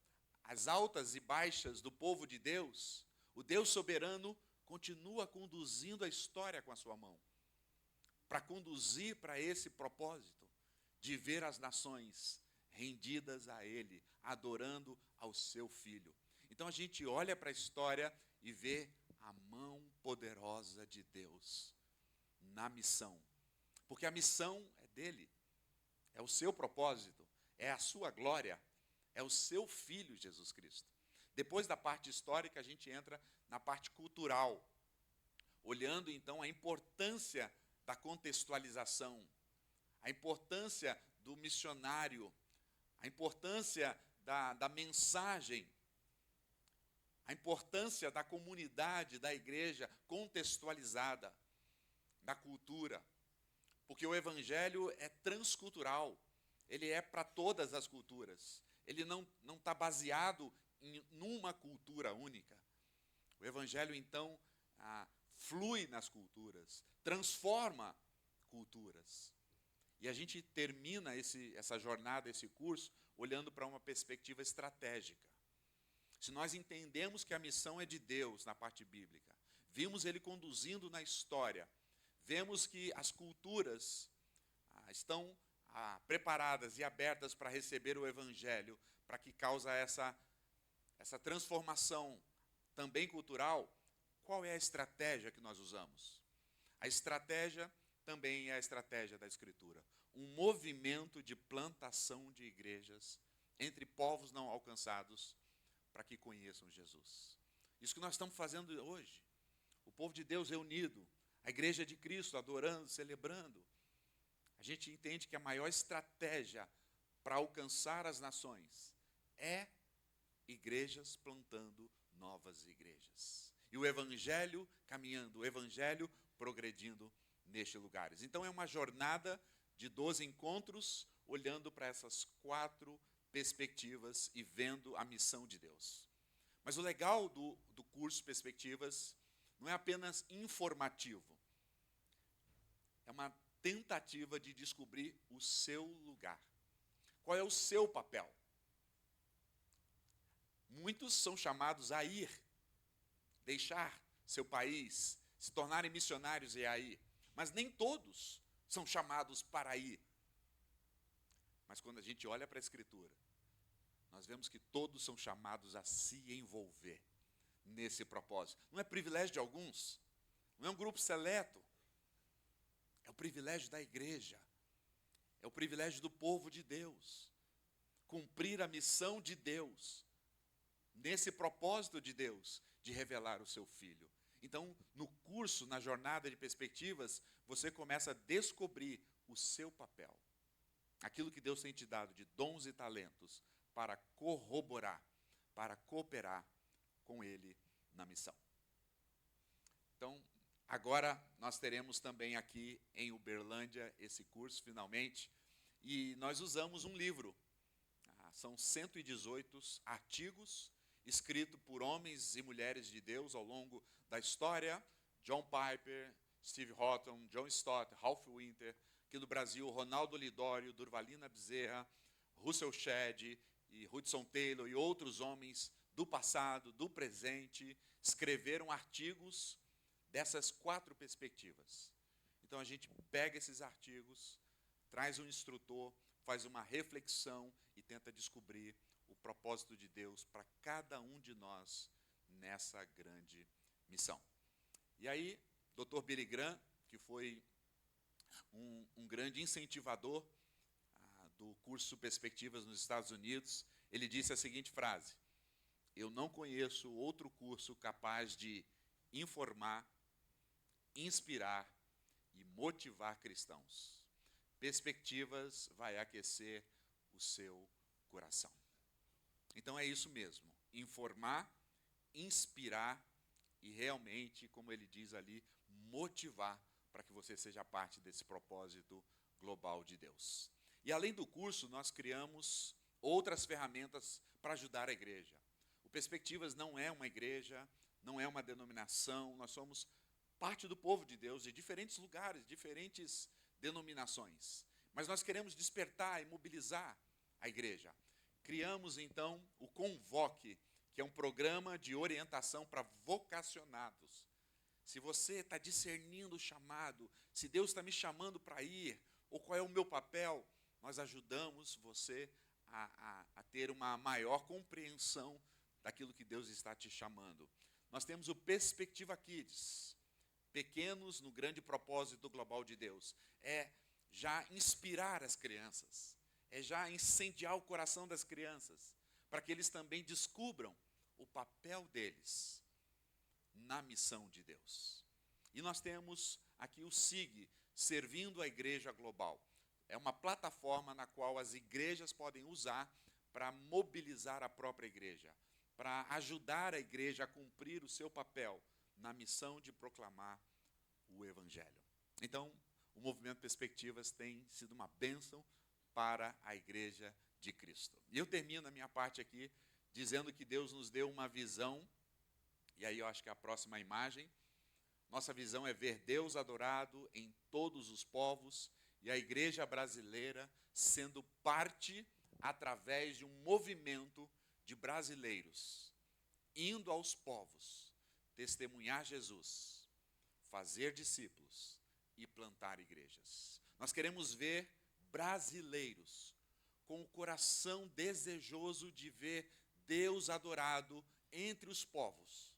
as altas e baixas do povo de Deus, o Deus soberano continua conduzindo a história com a sua mão, para conduzir para esse propósito de ver as nações rendidas a Ele, adorando ao seu Filho. Então a gente olha para a história e vê a mão poderosa de Deus na missão. Porque a missão é dele, é o seu propósito, é a sua glória, é o seu Filho Jesus Cristo. Depois da parte histórica, a gente entra na parte cultural, olhando então a importância da contextualização, a importância do missionário a importância da mensagem, a importância da comunidade, da igreja contextualizada, da cultura. Porque o Evangelho é transcultural, ele é para todas as culturas. Ele não está baseado numa cultura única. O Evangelho, então, flui nas culturas, transforma culturas. E a gente termina essa jornada, esse curso, olhando para uma perspectiva estratégica. Se nós entendemos que a missão é de Deus na parte bíblica, vimos Ele conduzindo na história, vemos que as culturas estão preparadas e abertas para receber o Evangelho, para que causa essa transformação também cultural. Qual é a estratégia que nós usamos? A estratégia também é a estratégia da Escritura. Um movimento de plantação de igrejas entre povos não alcançados para que conheçam Jesus. Isso que nós estamos fazendo hoje. O povo de Deus reunido, a igreja de Cristo adorando, celebrando. A gente entende que a maior estratégia para alcançar as nações é igrejas plantando novas igrejas. E o Evangelho caminhando, o Evangelho progredindo nestes lugares. Então é uma jornada de 12 encontros, olhando para essas 4 perspectivas e vendo a missão de Deus. Mas o legal do curso Perspectivas não é apenas informativo. É uma tentativa de descobrir o seu lugar. Qual é o seu papel? Muitos são chamados a ir, deixar seu país, se tornarem missionários e aí. Mas nem todos são chamados para ir. Mas quando a gente olha para a Escritura, nós vemos que todos são chamados a se envolver nesse propósito. Não é privilégio de alguns, não é um grupo seleto. É o privilégio da igreja, é o privilégio do povo de Deus, cumprir a missão de Deus, nesse propósito de Deus, de revelar o seu Filho. Então, no curso, na jornada de perspectivas, você começa a descobrir o seu papel, aquilo que Deus tem te dado de dons e talentos para corroborar, para cooperar com Ele na missão. Então, agora nós teremos também aqui em Uberlândia esse curso, finalmente, e nós usamos um livro. São 118 artigos escritos por homens e mulheres de Deus ao longo da história. John Piper, Steve Horton, John Stott, Ralph Winter, aqui no Brasil, Ronaldo Lidório, Durvalina Bezerra, Russell Shedd e Hudson Taylor e outros homens do passado, do presente, escreveram artigos dessas 4 perspectivas. Então a gente pega esses artigos, traz um instrutor, faz uma reflexão e tenta descobrir o propósito de Deus para cada um de nós nessa grande missão. E aí, Dr. Billy Graham, que foi um grande incentivador do curso Perspectivas nos Estados Unidos, ele disse a seguinte frase: eu não conheço outro curso capaz de informar, inspirar e motivar cristãos. Perspectivas vai aquecer o seu coração. Então é isso mesmo, informar, inspirar e realmente, como ele diz ali, motivar para que você seja parte desse propósito global de Deus. E além do curso, nós criamos outras ferramentas para ajudar a igreja. O Perspectivas não é uma igreja, não é uma denominação, nós somos parte do povo de Deus, de diferentes lugares, diferentes denominações. Mas nós queremos despertar e mobilizar a igreja. Criamos, então, o Convoque, que é um programa de orientação para vocacionados. Se você está discernindo o chamado, se Deus está me chamando para ir, ou qual é o meu papel, nós ajudamos você a ter uma maior compreensão daquilo que Deus está te chamando. Nós temos o Perspectiva Kids, pequenos no grande propósito global de Deus. É já inspirar as crianças, é já incendiar o coração das crianças, para que eles também descubram o papel deles na missão de Deus. E nós temos aqui o SIG, Servindo a Igreja Global. é uma plataforma na qual as igrejas podem usar para mobilizar a própria igreja, para ajudar a igreja a cumprir o seu papel na missão de proclamar o Evangelho. Então, o Movimento Perspectivas tem sido uma bênção para a Igreja de Cristo. E eu termino a minha parte aqui dizendo que Deus nos deu uma visão, e aí eu acho que é a próxima imagem. Nossa visão é ver Deus adorado em todos os povos e a Igreja brasileira sendo parte através de um movimento de brasileiros indo aos povos, testemunhar Jesus, fazer discípulos e plantar igrejas. Nós queremos ver brasileiros com o coração desejoso de ver Deus adorado entre os povos,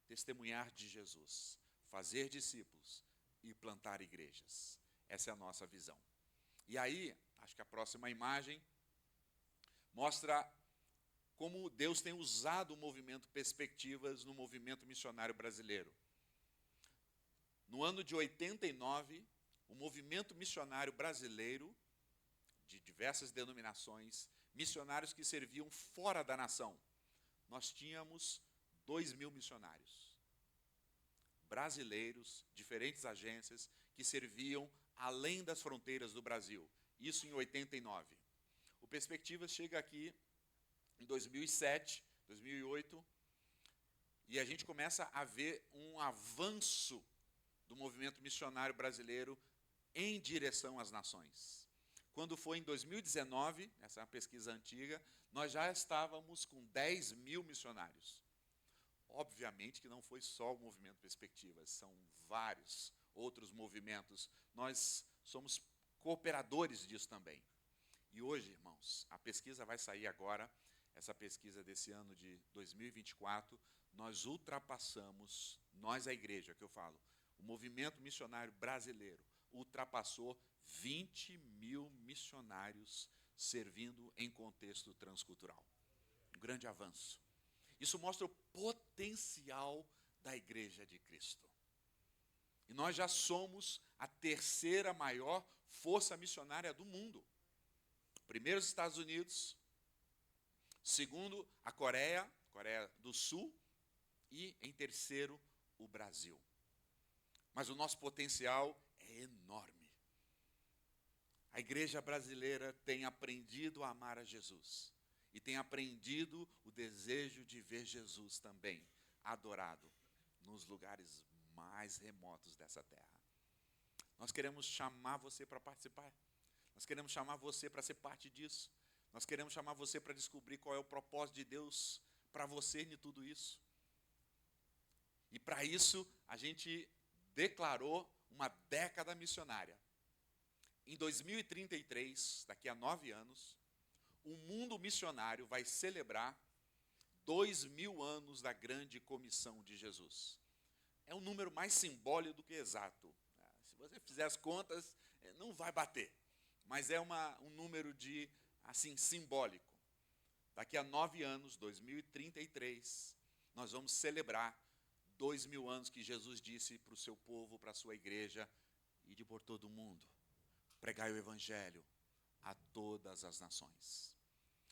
testemunhar de Jesus, fazer discípulos e plantar igrejas. Essa é a nossa visão. E aí, acho que a próxima imagem mostra como Deus tem usado o movimento Perspectivas no movimento missionário brasileiro. No ano de 89, o movimento missionário brasileiro, de diversas denominações, missionários que serviam fora da nação, nós tínhamos 2.000 missionários brasileiros, diferentes agências, que serviam além das fronteiras do Brasil. Isso em 89. O Perspectivas chega aqui em 2007, 2008, e a gente começa a ver um avanço do movimento missionário brasileiro em direção às nações. Quando foi em 2019, essa é uma pesquisa antiga, nós já estávamos com 10.000 missionários. Obviamente que não foi só o movimento Perspectivas, são vários outros movimentos. Nós somos cooperadores disso também. E hoje, irmãos, a pesquisa vai sair agora, essa pesquisa desse ano de 2024, nós ultrapassamos, nós a igreja que eu falo, o movimento missionário brasileiro ultrapassou 20.000 missionários servindo em contexto transcultural. Um grande avanço. Isso mostra o potencial da Igreja de Cristo. E nós já somos a terceira maior força missionária do mundo. Primeiro os Estados Unidos, segundo a Coreia do Sul e em terceiro o Brasil. Mas o nosso potencial é enorme. A igreja brasileira tem aprendido a amar a Jesus e tem aprendido o desejo de ver Jesus também adorado nos lugares mais remotos dessa terra. Nós queremos chamar você para participar. Nós queremos chamar você para ser parte disso. Nós queremos chamar você para descobrir qual é o propósito de Deus para você em tudo isso. E para isso, a gente declarou uma década missionária. Em 2033, daqui a 9 anos, o mundo missionário vai celebrar 2.000 anos da grande comissão de Jesus. É um número mais simbólico do que exato. Se você fizer as contas, não vai bater. Mas é um número assim, simbólico. Daqui a 9 anos, 2033, nós vamos celebrar 2.000 anos que Jesus disse para o seu povo, para a sua igreja, ide por todo o mundo, pregai o Evangelho a todas as nações.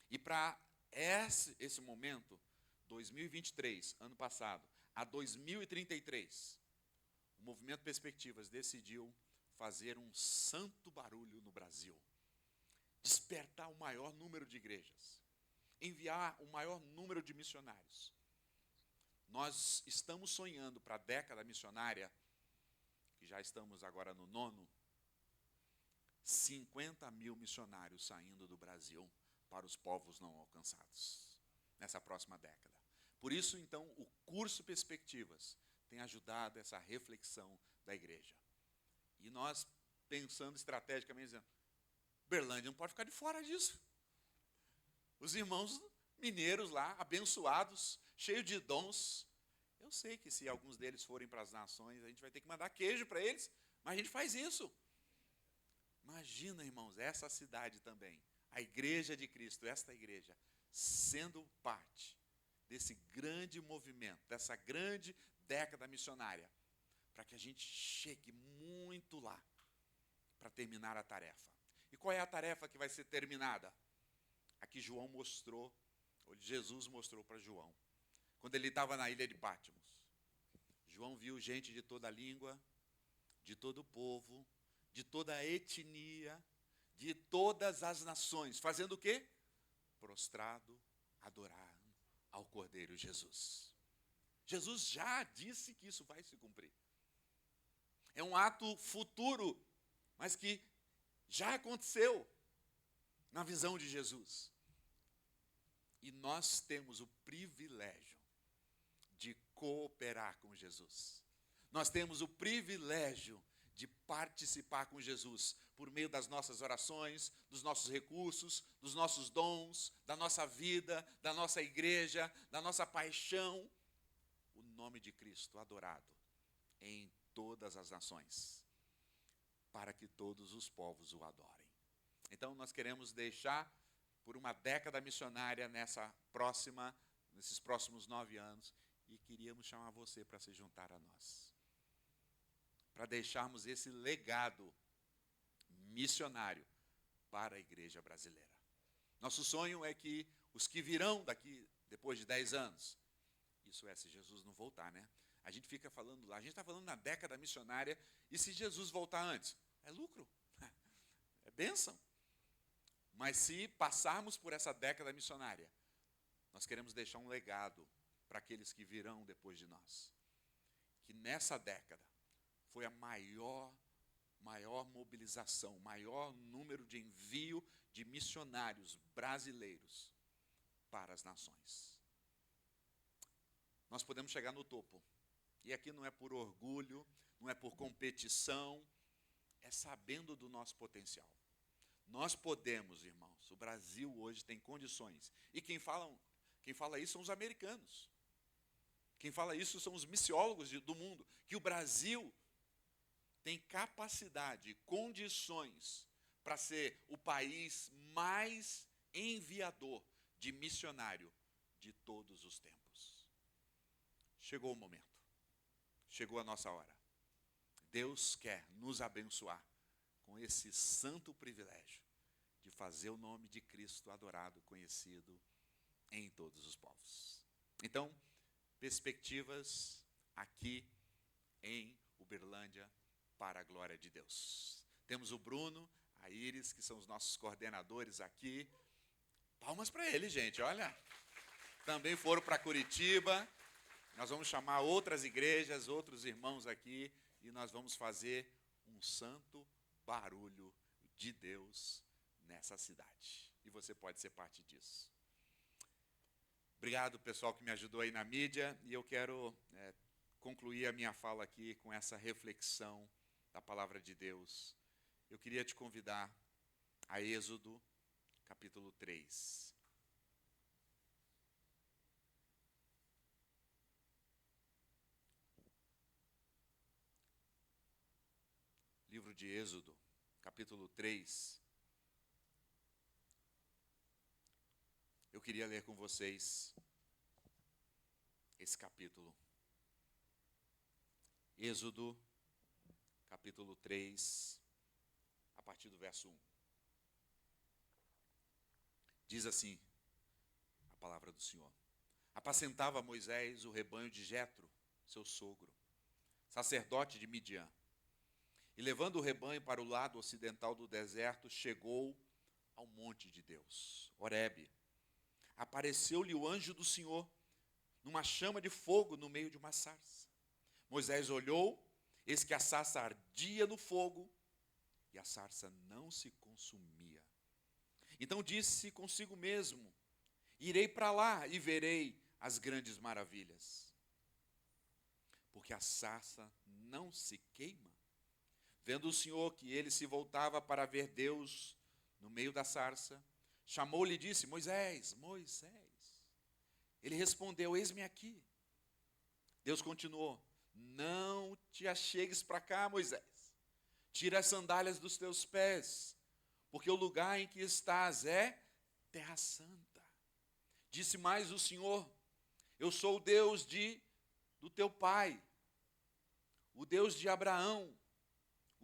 E para esse momento, 2023, ano passado, a 2033, o Movimento Perspectivas decidiu fazer um santo barulho no Brasil, despertar o maior número de igrejas, enviar o maior número de missionários. Nós estamos sonhando para a década missionária, que já estamos agora no 9º, 50.000 missionários saindo do Brasil para os povos não alcançados, nessa próxima década. Por isso, então, o curso Perspectivas tem ajudado essa reflexão da igreja. E nós, pensando estrategicamente, dizendo, Berlândia não pode ficar de fora disso. Os irmãos mineiros lá, abençoados, cheios de dons. Eu sei que se alguns deles forem para as nações, a gente vai ter que mandar queijo para eles, mas a gente faz isso. Imagina, irmãos, essa cidade também, a Igreja de Cristo, esta igreja, sendo parte desse grande movimento, dessa grande década missionária, para que a gente chegue muito lá, para terminar a tarefa. E qual é a tarefa que vai ser terminada? A que João mostrou, ou Jesus mostrou para João, quando ele estava na ilha de Pátimos. João viu gente de toda língua, de todo povo, de toda etnia, de todas as nações, fazendo o quê? Prostrado, adorando ao Cordeiro Jesus. Jesus já disse que isso vai se cumprir. É um ato futuro, mas que já aconteceu na visão de Jesus. E nós temos o privilégio de cooperar com Jesus. Nós temos o privilégio de participar com Jesus por meio das nossas orações, dos nossos recursos, dos nossos dons, da nossa vida, da nossa igreja, da nossa paixão. O nome de Cristo adorado em todas as nações, para que todos os povos o adorem. Então nós queremos deixar por uma década missionária nesses próximos 9 anos, e queríamos chamar você para se juntar a nós, para deixarmos esse legado missionário para a igreja brasileira. Nosso sonho é que os que virão daqui, depois de 10 anos, isso é, se Jesus não voltar, né? A gente fica falando lá, a gente está falando na década missionária, e se Jesus voltar antes? É lucro, é bênção. Mas se passarmos por essa década missionária, nós queremos deixar um legado para aqueles que virão depois de nós. Que nessa década foi a maior mobilização, maior número de envio de missionários brasileiros para as nações. Nós podemos chegar no topo. E aqui não é por orgulho, não é por competição, é sabendo do nosso potencial. Nós podemos, irmãos, o Brasil hoje tem condições. E quem fala isso são os americanos. Quem fala isso são os missiólogos do mundo. Que o Brasil tem capacidade, condições para ser o país mais enviador de missionário de todos os tempos. Chegou o momento. Chegou a nossa hora. Deus quer nos abençoar com esse santo privilégio de fazer o nome de Cristo adorado, conhecido em todos os povos. Então, perspectivas aqui em Uberlândia para a glória de Deus. Temos o Bruno, a Iris, que são os nossos coordenadores aqui. Palmas para eles, gente, olha. Também foram para Curitiba. Nós vamos chamar outras igrejas, outros irmãos aqui, e nós vamos fazer um santo barulho de Deus nessa cidade. E você pode ser parte disso. Obrigado, pessoal, que me ajudou aí na mídia. E eu quero concluir a minha fala aqui com essa reflexão da palavra de Deus. Eu queria te convidar a Êxodo, capítulo 3. Livro de Êxodo, capítulo 3. Eu queria ler com vocês esse capítulo. Êxodo, capítulo 3, a partir do verso 1. Diz assim a palavra do Senhor. Apacentava Moisés o rebanho de Jetro, seu sogro, sacerdote de Midian. E levando o rebanho para o lado ocidental do deserto, chegou ao monte de Deus, Horebe. Apareceu-lhe o anjo do Senhor, numa chama de fogo no meio de uma sarça. Moisés olhou, eis que a sarça ardia no fogo, e a sarça não se consumia. Então disse consigo mesmo, irei para lá e verei as grandes maravilhas. Porque a sarça não se queima. Vendo o Senhor que ele se voltava para ver Deus no meio da sarça, chamou-lhe e disse, Moisés, Moisés. Ele respondeu, eis-me aqui. Deus continuou, não te achegues para cá, Moisés. Tira as sandálias dos teus pés, porque o lugar em que estás é terra santa. Disse mais o Senhor, eu sou o Deus do teu pai, o Deus de Abraão,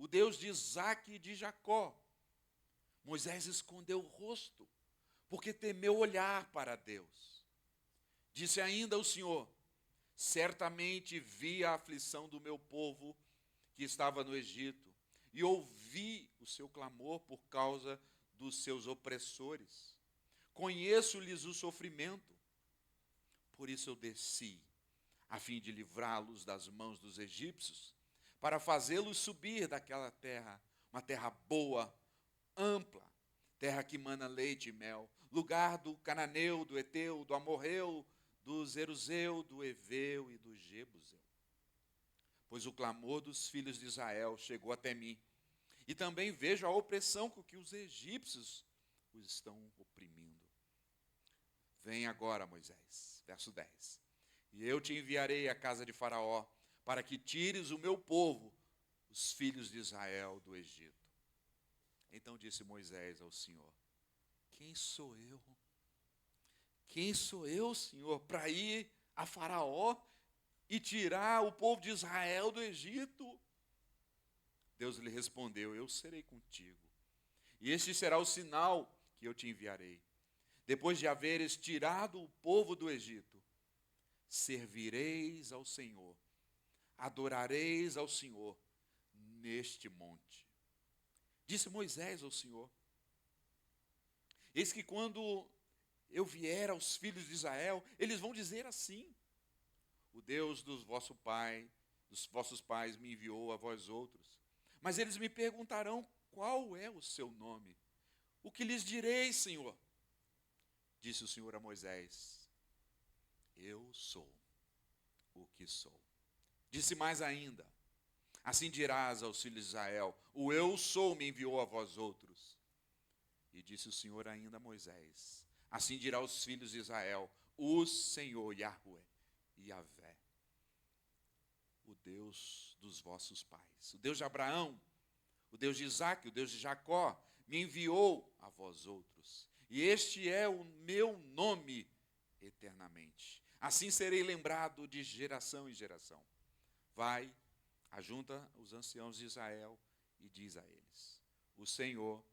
o Deus de Isaque e de Jacó. Moisés escondeu o rosto, porque temeu olhar para Deus. Disse ainda o Senhor: certamente vi a aflição do meu povo que estava no Egito, e ouvi o seu clamor por causa dos seus opressores. Conheço-lhes o sofrimento. Por isso eu desci, a fim de livrá-los das mãos dos egípcios, para fazê-los subir daquela terra, uma terra boa, ampla, terra que mana leite e mel, lugar do cananeu, do eteu, do amorreu, do zeruzeu, do eveu e do jebuseu. Pois o clamor dos filhos de Israel chegou até mim, e também vejo a opressão com que os egípcios os estão oprimindo. Vem agora, Moisés, verso 10, e eu te enviarei à casa de Faraó, para que tires o meu povo, os filhos de Israel, do Egito. Então disse Moisés ao Senhor: quem sou eu? Quem sou eu, Senhor, para ir a Faraó e tirar o povo de Israel do Egito? Deus lhe respondeu: eu serei contigo, e este será o sinal que eu te enviarei. Depois de haveres tirado o povo do Egito, servireis ao Senhor, adorareis ao Senhor neste monte. Disse Moisés ao Senhor: eis que quando eu vier aos filhos de Israel, eles vão dizer assim: o Deus dos vossos pais me enviou a vós outros. Mas eles me perguntarão: qual é o seu nome? O que lhes direi, Senhor? Disse o Senhor a Moisés: eu sou o que sou. Disse mais ainda: assim dirás aos filhos de Israel: o eu sou me enviou a vós outros. E disse o Senhor ainda a Moisés: assim dirá aos filhos de Israel: o Senhor Yahweh, Yahvé, o Deus dos vossos pais, o Deus de Abraão, o Deus de Isaque, o Deus de Jacó, me enviou a vós outros. E este é o meu nome eternamente. Assim serei lembrado de geração em geração. Vai, ajunta os anciãos de Israel e diz a eles: o Senhor,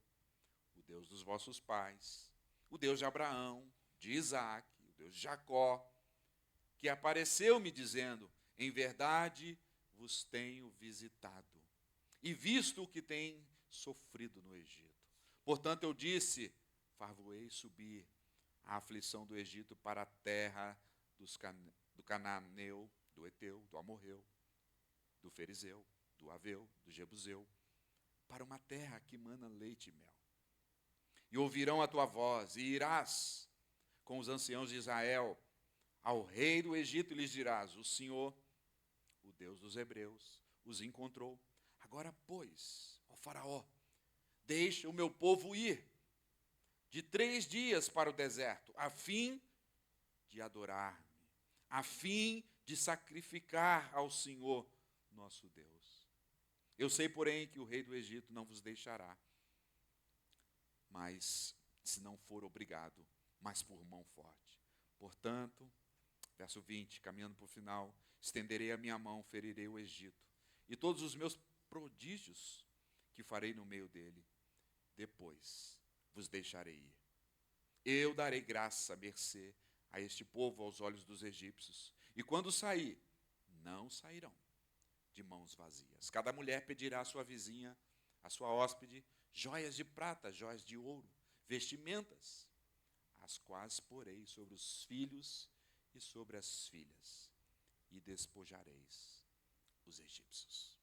o Deus dos vossos pais, o Deus de Abraão, de Isaque, o Deus de Jacó, que apareceu me dizendo: em verdade vos tenho visitado e visto o que tem sofrido no Egito. Portanto eu disse: far-vos-ei subir a aflição do Egito para a terra do cananeu, do eteu, do amorreu, do ferizeu, do aveu, do jebuseu, para uma terra que mana leite e mel. E ouvirão a tua voz, e irás com os anciãos de Israel ao rei do Egito, e lhes dirás: o Senhor, o Deus dos hebreus, os encontrou. Agora, pois, ó Faraó, deixa o meu povo ir de 3 dias para o deserto, a fim de adorar-me, a fim de sacrificar ao Senhor nosso Deus. Eu sei, porém, que o rei do Egito não vos deixará, mas se não for obrigado, mas por mão forte. Portanto, verso 20, caminhando para o final, estenderei a minha mão, ferirei o Egito, e todos os meus prodígios que farei no meio dele, depois vos deixarei ir. Eu darei graça, mercê a este povo aos olhos dos egípcios, e quando sair, não sairão de mãos vazias. Cada mulher pedirá à sua vizinha, à sua hóspede, joias de prata, joias de ouro, vestimentas, as quais porei sobre os filhos e sobre as filhas, e despojareis os egípcios.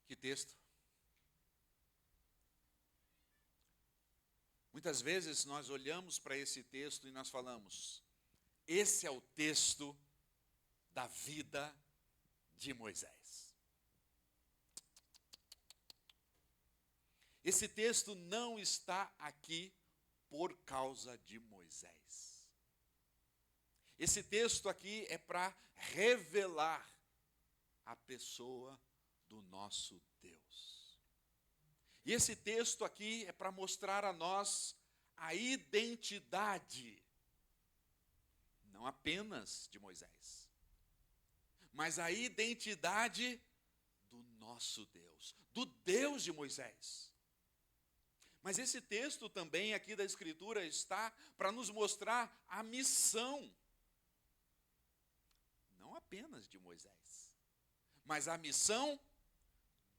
Que texto! Muitas vezes nós olhamos para esse texto e nós falamos: esse é o texto da vida de Moisés. Esse texto não está aqui por causa de Moisés. Esse texto aqui é para revelar a pessoa do nosso Deus. E esse texto aqui é para mostrar a nós a identidade, não apenas de Moisés, mas a identidade do nosso Deus, do Deus de Moisés. Mas esse texto também aqui da Escritura está para nos mostrar a missão, não apenas de Moisés, mas a missão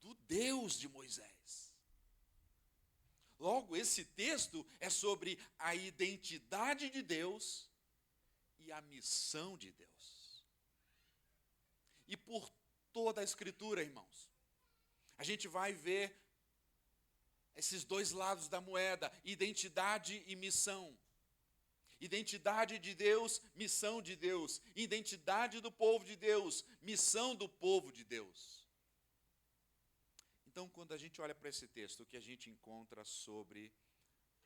do Deus de Moisés. Logo, esse texto é sobre a identidade de Deus e a missão de Deus. E por toda a Escritura, irmãos, a gente vai ver esses dois lados da moeda, identidade e missão. Identidade de Deus, missão de Deus. Identidade do povo de Deus, missão do povo de Deus. Então, quando a gente olha para esse texto, o que a gente encontra sobre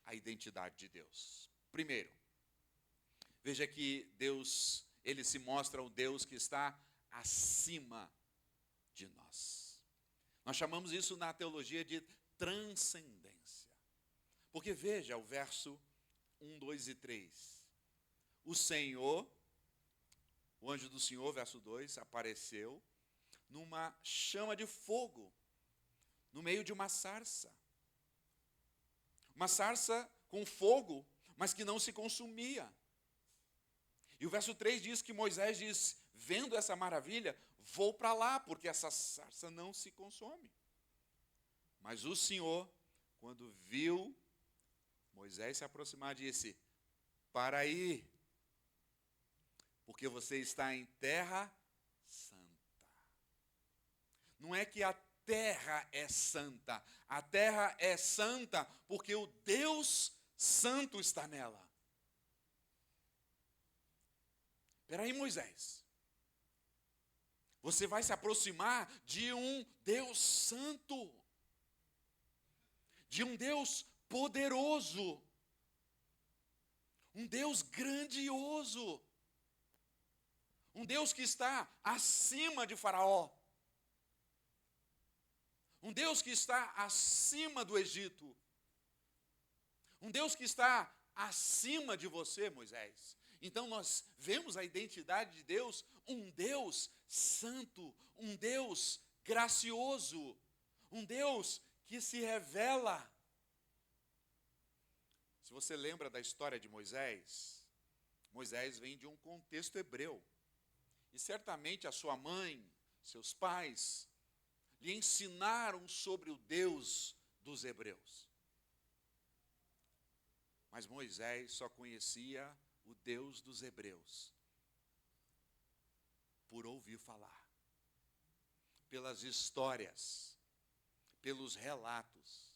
a identidade de Deus? Primeiro, veja que Deus, ele se mostra o Deus que está acima de nós. Nós chamamos isso na teologia de transcendência. Porque veja o verso 1, 2 e 3. O Senhor, o anjo do Senhor, verso 2, apareceu numa chama de fogo, no meio de uma sarça. Uma sarça com fogo, mas que não se consumia. E o verso 3 diz que Moisés diz, vendo essa maravilha, vou para lá, porque essa sarça não se consome. Mas o Senhor, quando viu Moisés se aproximar, disse, para aí, porque você está em terra santa. Não é que a terra é santa, a terra é santa porque o Deus santo está nela. Espera aí, Moisés. Você vai se aproximar de um Deus santo, de um Deus poderoso, um Deus grandioso, um Deus que está acima de Faraó, um Deus que está acima do Egito, um Deus que está acima de você, Moisés. Então nós vemos a identidade de Deus, um Deus santo, um Deus gracioso, um Deus que se revela. Se você lembra da história de Moisés, Moisés vem de um contexto hebreu. E certamente a sua mãe, seus pais, lhe ensinaram sobre o Deus dos hebreus. Mas Moisés só conhecia o Deus dos hebreus por ouvir falar, pelas histórias, pelos relatos.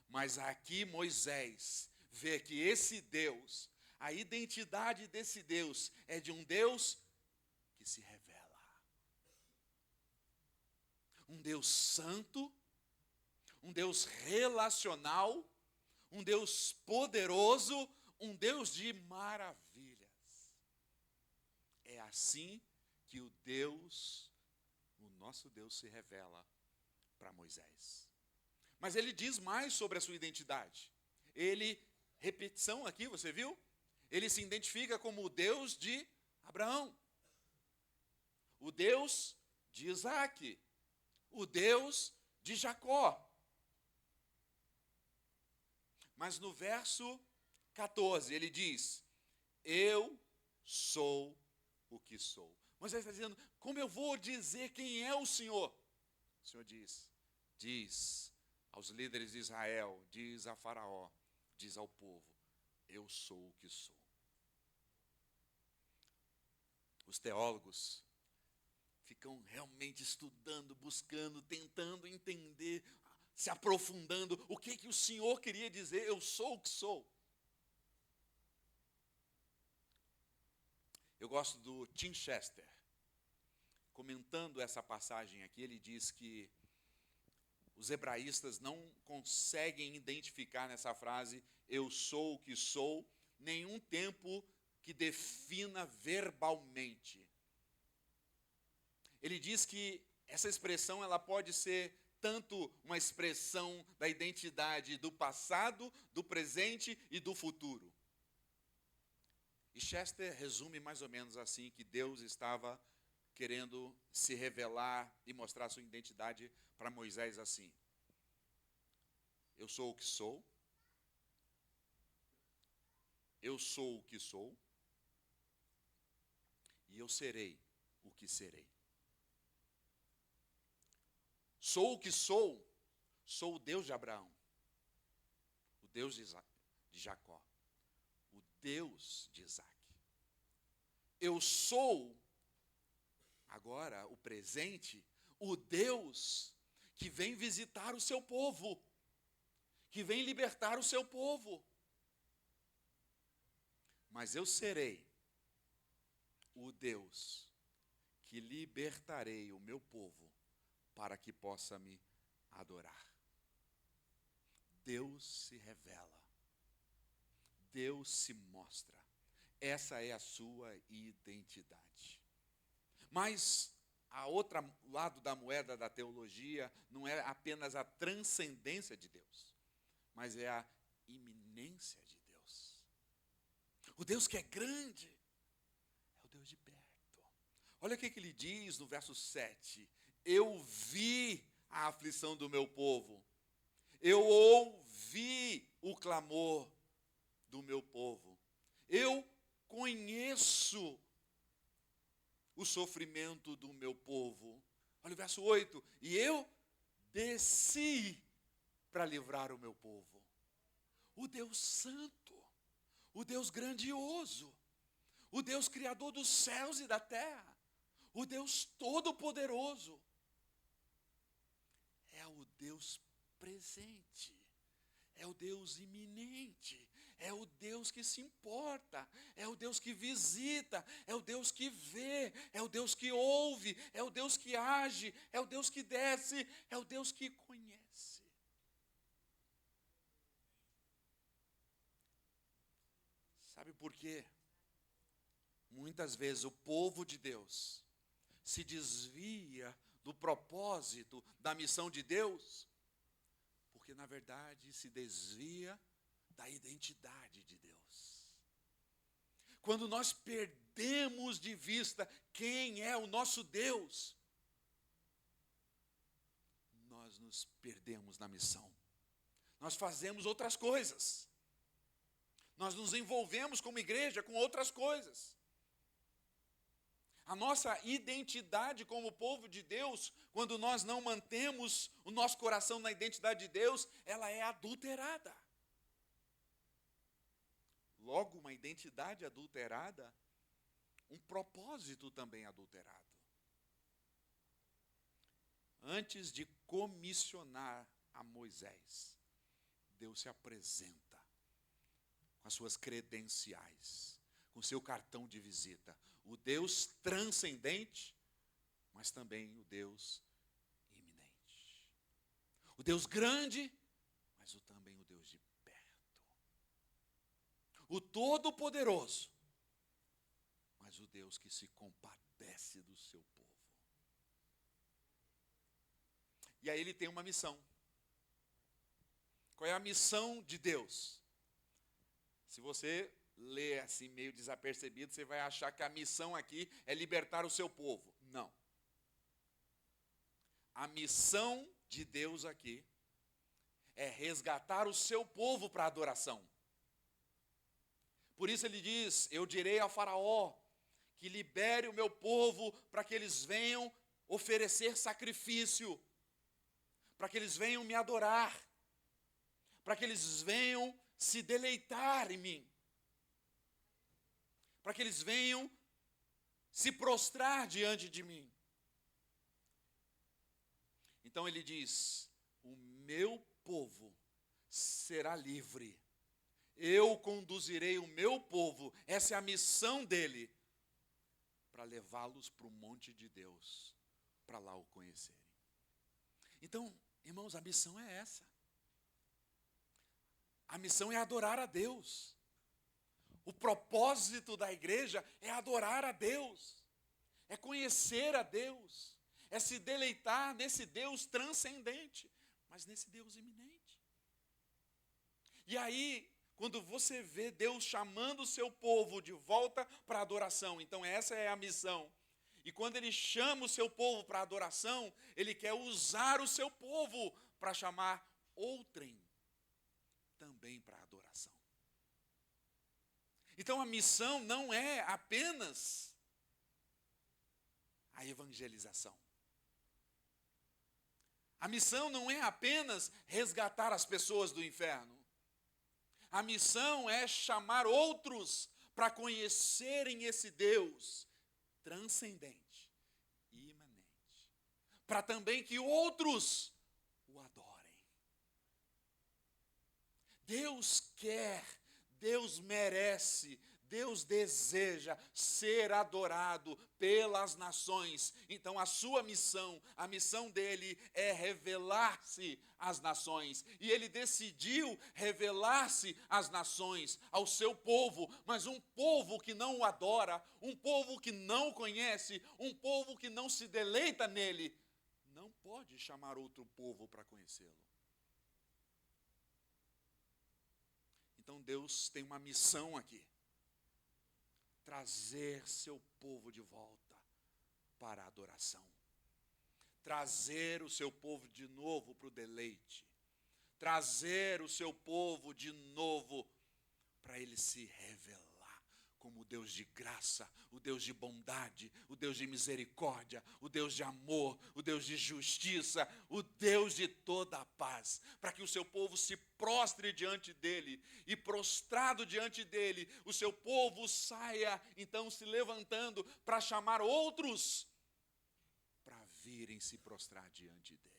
Mas aqui Moisés vê que esse Deus, a identidade desse Deus é de um Deus que se revela. Um Deus santo, um Deus relacional, um Deus poderoso, um Deus de maravilhas. É assim que o nosso Deus se revela para Moisés. Mas ele diz mais sobre a sua identidade. Repetição aqui, você viu? Ele se identifica como o Deus de Abraão, o Deus de Isaac, o Deus de Jacó. Mas no verso 14 ele diz, eu sou o que sou. Moisés está dizendo, como eu vou dizer quem é o Senhor? O Senhor diz aos líderes de Israel, diz a Faraó, diz ao povo, eu sou o que sou. Os teólogos ficam realmente estudando, buscando, tentando entender, se aprofundando, o que o Senhor queria dizer, eu sou o que sou. Eu gosto do Tim Chester, comentando essa passagem aqui, ele diz que os hebraístas não conseguem identificar nessa frase, eu sou o que sou, nenhum tempo que defina verbalmente. Ele diz que essa expressão ela pode ser tanto uma expressão da identidade do passado, do presente e do futuro. E Chester resume mais ou menos assim, que Deus estava querendo se revelar e mostrar sua identidade para Moisés assim. Eu sou o que sou, eu sou o que sou, e eu serei o que serei. Sou o que sou o Deus de Abraão, o Deus de Jacó, o Deus de Isaac. Eu sou, agora, o presente, o Deus que vem visitar o seu povo, que vem libertar o seu povo. Mas eu serei o Deus que libertarei o meu povo para que possa me adorar. Deus se revela, Deus se mostra. Essa é a sua identidade. Mas a outra lado da moeda da teologia não é apenas a transcendência de Deus, mas é a iminência de Deus. O Deus que é grande é o Deus de perto. Olha o que ele diz no verso 7. Eu vi a aflição do meu povo. Eu ouvi o clamor do meu povo. Eu conheço o sofrimento do meu povo. Olha o verso 8. E eu desci para livrar o meu povo. O Deus santo, o Deus grandioso, o Deus criador dos céus e da terra, o Deus todo-poderoso, é o Deus presente, é o Deus iminente, é o Deus que se importa, é o Deus que visita, é o Deus que vê, é o Deus que ouve, é o Deus que age, é o Deus que desce, é o Deus que conhece. Sabe por quê? Muitas vezes o povo de Deus se desvia do propósito, da missão de Deus, porque na verdade se desvia da identidade de Deus. Quando nós perdemos de vista quem é o nosso Deus, nós nos perdemos na missão. Nós fazemos outras coisas. Nós nos envolvemos como igreja com outras coisas. A nossa identidade como povo de Deus, quando nós não mantemos o nosso coração na identidade de Deus, ela é adulterada. Logo, uma identidade adulterada, um propósito também adulterado. Antes de comissionar a Moisés, Deus se apresenta com as suas credenciais, com o seu cartão de visita. O Deus transcendente, mas também o Deus iminente. O Deus grande, mas também o Deus de perto. O Todo-Poderoso, mas o Deus que se compadece do seu povo. E aí ele tem uma missão. Qual é a missão de Deus? Se você lê assim meio desapercebido, você vai achar que a missão aqui é libertar o seu povo. Não. A missão de Deus aqui é resgatar o seu povo para a adoração. Por isso ele diz, eu direi ao faraó que libere o meu povo para que eles venham oferecer sacrifício, para que eles venham me adorar, para que eles venham se deleitar em mim, para que eles venham se prostrar diante de mim. Então ele diz, o meu povo será livre, eu conduzirei o meu povo, essa é a missão dele, para levá-los para o monte de Deus, para lá o conhecerem. Então, irmãos, a missão é essa. A missão é adorar a Deus. O propósito da igreja é adorar a Deus, é conhecer a Deus, é se deleitar nesse Deus transcendente, mas nesse Deus iminente. E aí, quando você vê Deus chamando o seu povo de volta para a adoração, então essa é a missão. E quando ele chama o seu povo para a adoração, ele quer usar o seu povo para chamar outrem também para a adoração. Então a missão não é apenas a evangelização. A missão não é apenas resgatar as pessoas do inferno. A missão é chamar outros para conhecerem esse Deus transcendente e imanente, para também que outros o adorem. Deus quer, Deus merece, Deus deseja ser adorado pelas nações. Então a sua missão, a missão dele é revelar-se às nações. E ele decidiu revelar-se às nações, ao seu povo, mas um povo que não o adora, um povo que não o conhece, um povo que não se deleita nele, não pode chamar outro povo para conhecê-lo. Então Deus tem uma missão aqui. Trazer seu povo de volta para a adoração. Trazer o seu povo de novo para o deleite. Trazer o seu povo de novo para ele se revelar como o Deus de graça, o Deus de bondade, o Deus de misericórdia, o Deus de amor, o Deus de justiça, o Deus de toda a paz, para que o seu povo se prostre diante dele, e prostrado diante dele, o seu povo saia, então, se levantando para chamar outros para virem se prostrar diante dele.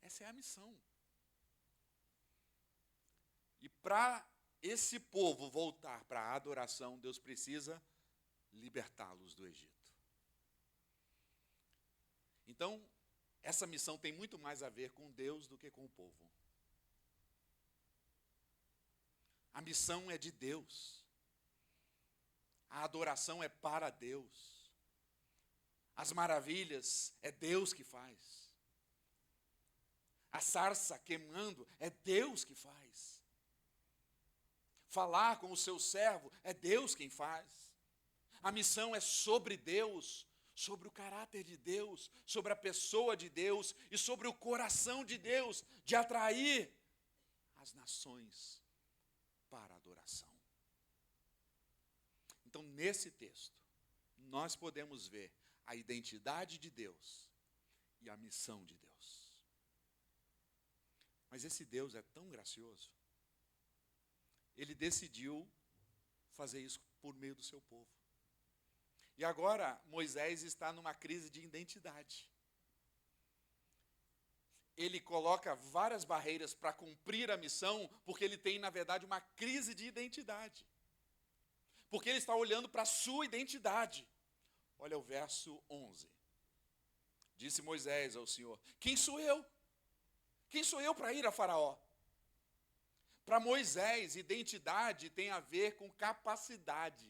Essa é a missão. E para esse povo voltar para a adoração, Deus precisa libertá-los do Egito. Então, essa missão tem muito mais a ver com Deus do que com o povo. A missão é de Deus. A adoração é para Deus. As maravilhas é Deus que faz. A sarça queimando é Deus que faz. Falar com o seu servo é Deus quem faz. A missão é sobre Deus, sobre o caráter de Deus, sobre a pessoa de Deus e sobre o coração de Deus, de atrair as nações para a adoração. Então, nesse texto, nós podemos ver a identidade de Deus e a missão de Deus. Mas esse Deus é tão gracioso. Ele decidiu fazer isso por meio do seu povo. E agora Moisés está numa crise de identidade. Ele coloca várias barreiras para cumprir a missão, porque ele tem, na verdade, uma crise de identidade. Porque ele está olhando para a sua identidade. Olha o verso 11. Disse Moisés ao Senhor: quem sou eu? Quem sou eu para ir a Faraó? Para Moisés, identidade tem a ver com capacidade.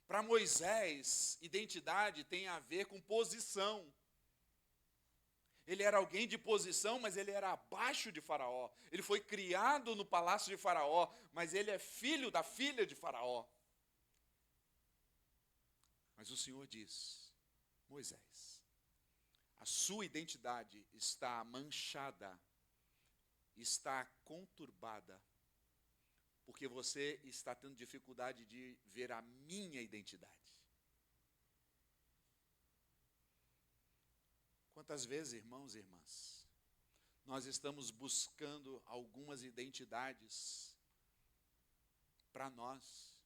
Para Moisés, identidade tem a ver com posição. Ele era alguém de posição, mas ele era abaixo de Faraó. Ele foi criado no palácio de Faraó, mas ele é filho da filha de Faraó. Mas o Senhor diz: Moisés, a sua identidade está manchada, está conturbada, porque você está tendo dificuldade de ver a minha identidade. Quantas vezes, irmãos e irmãs, nós estamos buscando algumas identidades para nós,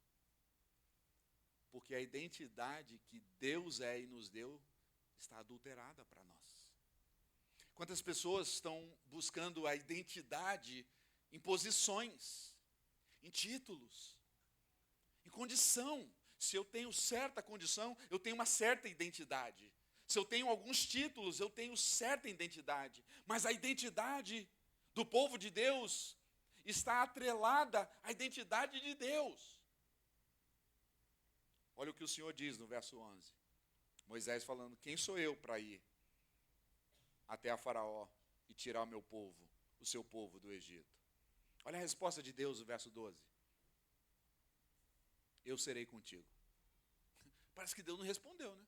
porque a identidade que Deus é e nos deu está adulterada para nós. Quantas pessoas estão buscando a identidade em posições, em títulos, em condição. Se eu tenho certa condição, eu tenho uma certa identidade. Se eu tenho alguns títulos, eu tenho certa identidade. Mas a identidade do povo de Deus está atrelada à identidade de Deus. Olha o que o Senhor diz no verso 11. Moisés falando: quem sou eu para ir até a Faraó e tirar o meu povo, o seu povo do Egito? Olha a resposta de Deus no verso 12. Eu serei contigo. Parece que Deus não respondeu, né?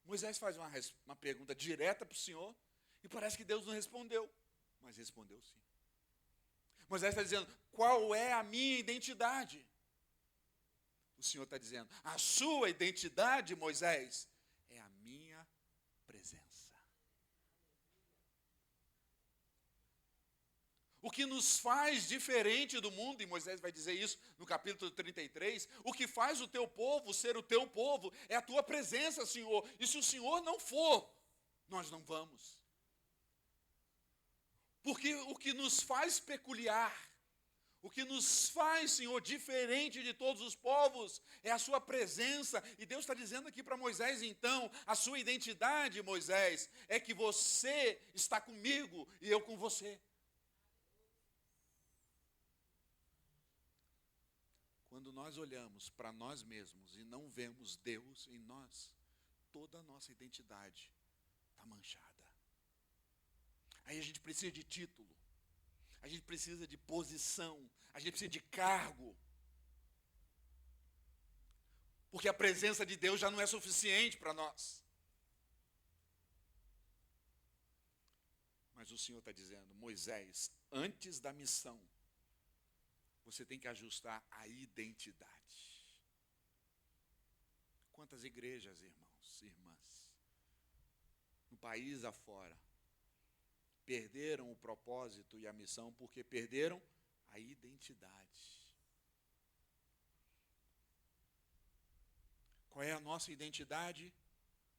Moisés faz uma pergunta direta para o Senhor e parece que Deus não respondeu. Mas respondeu sim. Moisés está dizendo, qual é a minha identidade? O Senhor está dizendo, a sua identidade, Moisés, é a minha presença. O que nos faz diferente do mundo, e Moisés vai dizer isso no capítulo 33, o que faz o teu povo ser o teu povo é a tua presença, Senhor. E se o Senhor não for, nós não vamos. Porque o que nos faz peculiar, o que nos faz, Senhor, diferente de todos os povos, é a sua presença. E Deus está dizendo aqui para Moisés, então, a sua identidade, Moisés, é que você está comigo e eu com você. Quando nós olhamos para nós mesmos e não vemos Deus em nós, toda a nossa identidade está manchada. Aí a gente precisa de título, a gente precisa de posição, a gente precisa de cargo. Porque a presença de Deus já não é suficiente para nós. Mas o Senhor está dizendo, Moisés, antes da missão, você tem que ajustar a identidade. Quantas igrejas, irmãos e irmãs, no país afora, perderam o propósito e a missão porque perderam a identidade. Qual é a nossa identidade?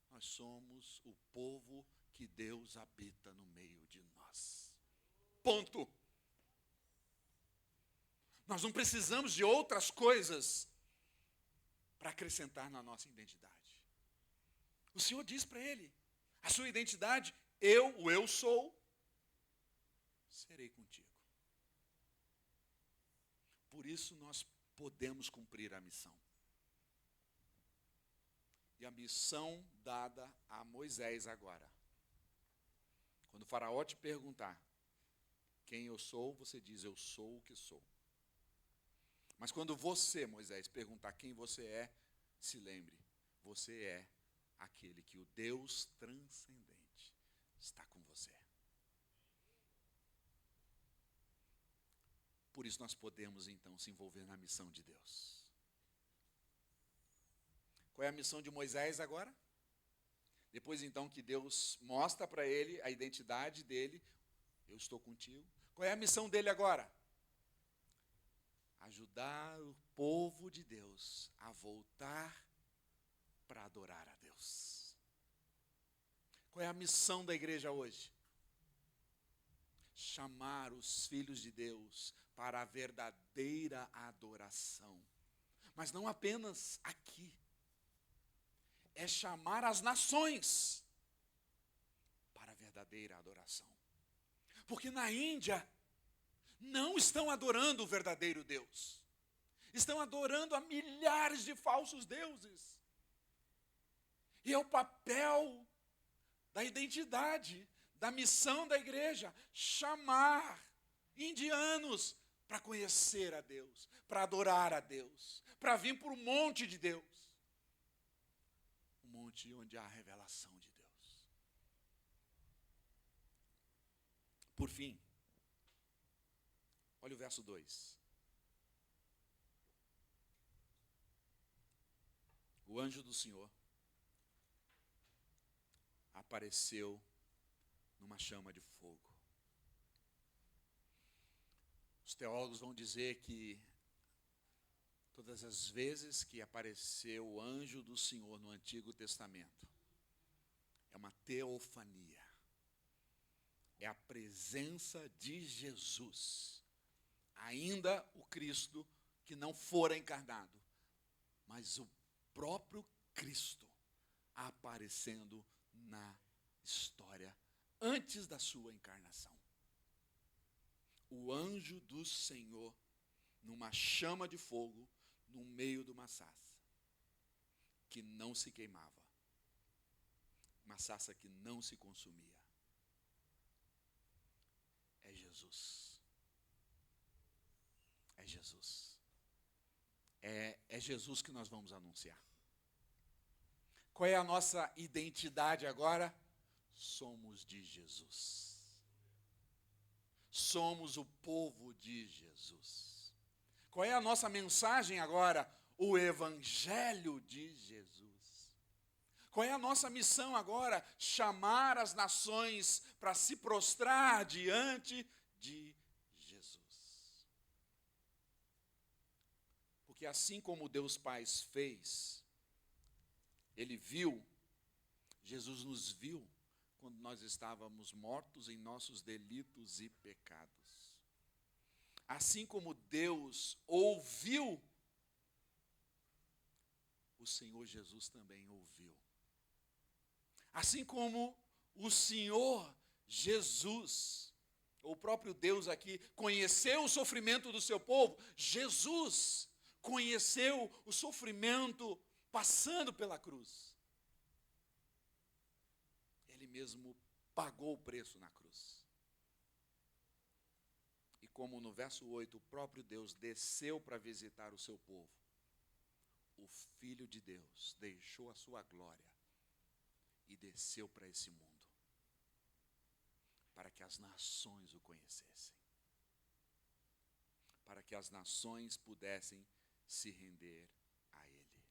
Nós somos o povo que Deus habita no meio de nós. Ponto. Nós não precisamos de outras coisas para acrescentar na nossa identidade. O Senhor diz para ele, a sua identidade, eu sou, serei contigo. Por isso nós podemos cumprir a missão. E a missão dada a Moisés agora. Quando o faraó te perguntar quem eu sou, você diz, eu sou o que sou. Mas quando você, Moisés, perguntar quem você é, se lembre, você é aquele que o Deus transcendente está com você. Por isso nós podemos, então, se envolver na missão de Deus. Qual é a missão de Moisés agora? Depois, então, que Deus mostra para ele a identidade dele, eu estou contigo. Qual é a missão dele agora? Ajudar o povo de Deus a voltar para adorar a Deus. Qual é a missão da igreja hoje? Chamar os filhos de Deus para a verdadeira adoração. Mas não apenas aqui. É chamar as nações para a verdadeira adoração. Porque na Índia não estão adorando o verdadeiro Deus. Estão adorando a milhares de falsos deuses. E é o papel da identidade, da missão da igreja, chamar indianos para conhecer a Deus, para adorar a Deus, para vir para o monte de Deus. O monte onde há a revelação de Deus. Por fim, olha o verso 2. O anjo do Senhor apareceu numa chama de fogo. Os teólogos vão dizer que todas as vezes que apareceu o anjo do Senhor no Antigo Testamento, é uma teofania. É a presença de Jesus. Ainda o Cristo que não fora encarnado, mas o próprio Cristo aparecendo na história antes da sua encarnação. O anjo do Senhor numa chama de fogo no meio de uma sarça que não se queimava, uma sarça que não se consumia. É Jesus. É Jesus. É Jesus que nós vamos anunciar. Qual é a nossa identidade agora? Somos de Jesus. somos o povo de Jesus. Qual é a nossa mensagem agora? O Evangelho de Jesus. Qual é a nossa missão agora? Chamar as nações para se prostrar diante de Jesus. Porque assim como Deus Pai fez, Ele viu, Jesus nos viu, quando nós estávamos mortos em nossos delitos e pecados. Assim como Deus ouviu, o Senhor Jesus também ouviu. Assim como o Senhor Jesus, o próprio Deus aqui, conheceu o sofrimento do seu povo, Jesus conheceu o sofrimento passando pela cruz. Ele mesmo pagou o preço na cruz. E como no verso 8, o próprio Deus desceu para visitar o seu povo, o Filho de Deus deixou a sua glória e desceu para esse mundo, para que as nações o conhecessem, para que as nações pudessem se render a Ele.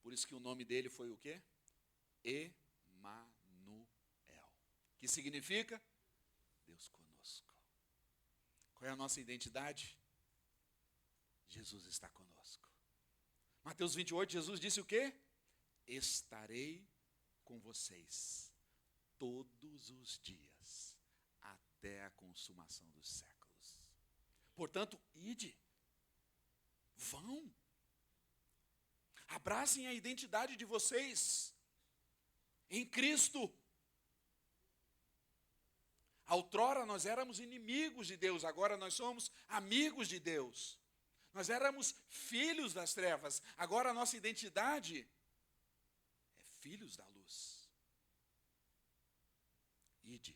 Por isso que o nome dele foi o quê? Emanuel, que significa Deus conosco. Qual é a nossa identidade? Jesus está conosco. Mateus 28, Jesus disse o quê? Estarei com vocês todos os dias, até a consumação dos séculos. Portanto, ide, vão, abracem a identidade de vocês em Cristo. Outrora nós éramos inimigos de Deus, agora nós somos amigos de Deus. Nós éramos filhos das trevas, agora a nossa identidade é filhos da luz. Ide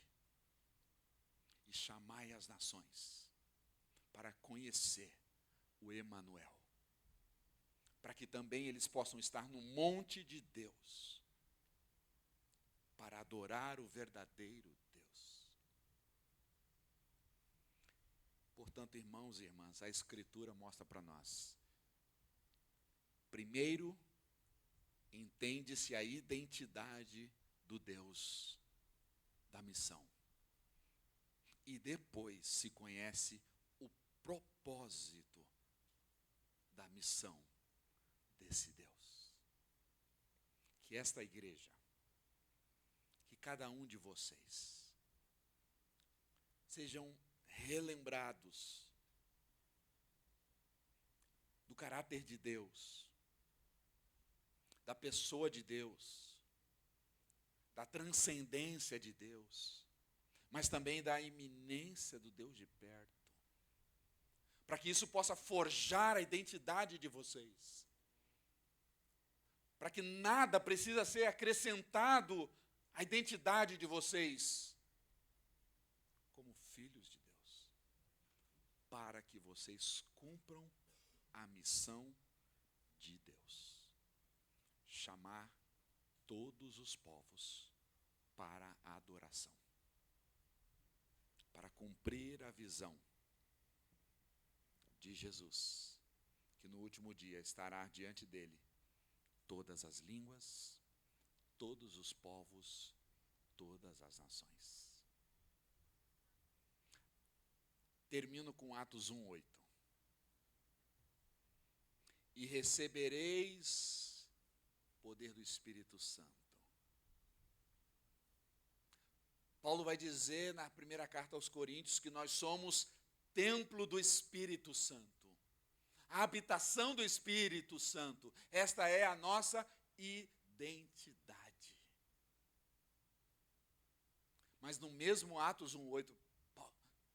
e chamai as nações para conhecer o Emanuel, para que também eles possam estar no monte de Deus, para adorar o verdadeiro Deus. Portanto, irmãos e irmãs, a Escritura mostra para nós. Primeiro, entende-se a identidade do Deus da missão. E depois se conhece o propósito da missão desse Deus. Que esta igreja, que cada um de vocês, sejam relembrados do caráter de Deus, da pessoa de Deus, da transcendência de Deus, mas também da iminência do Deus de perto, para que isso possa forjar a identidade de vocês, para que nada precisa ser acrescentado à identidade de vocês, como filhos de Deus, para que vocês cumpram a missão de Deus, chamar todos os povos para a adoração, para cumprir a visão de Jesus, que no último dia estará diante dele todas as línguas, todos os povos, todas as nações. Termino com Atos 1:8. E recebereis poder do Espírito Santo. Paulo vai dizer na primeira carta aos Coríntios que nós somos templo do Espírito Santo, a habitação do Espírito Santo. Esta é a nossa identidade. Mas no mesmo Atos 1:8,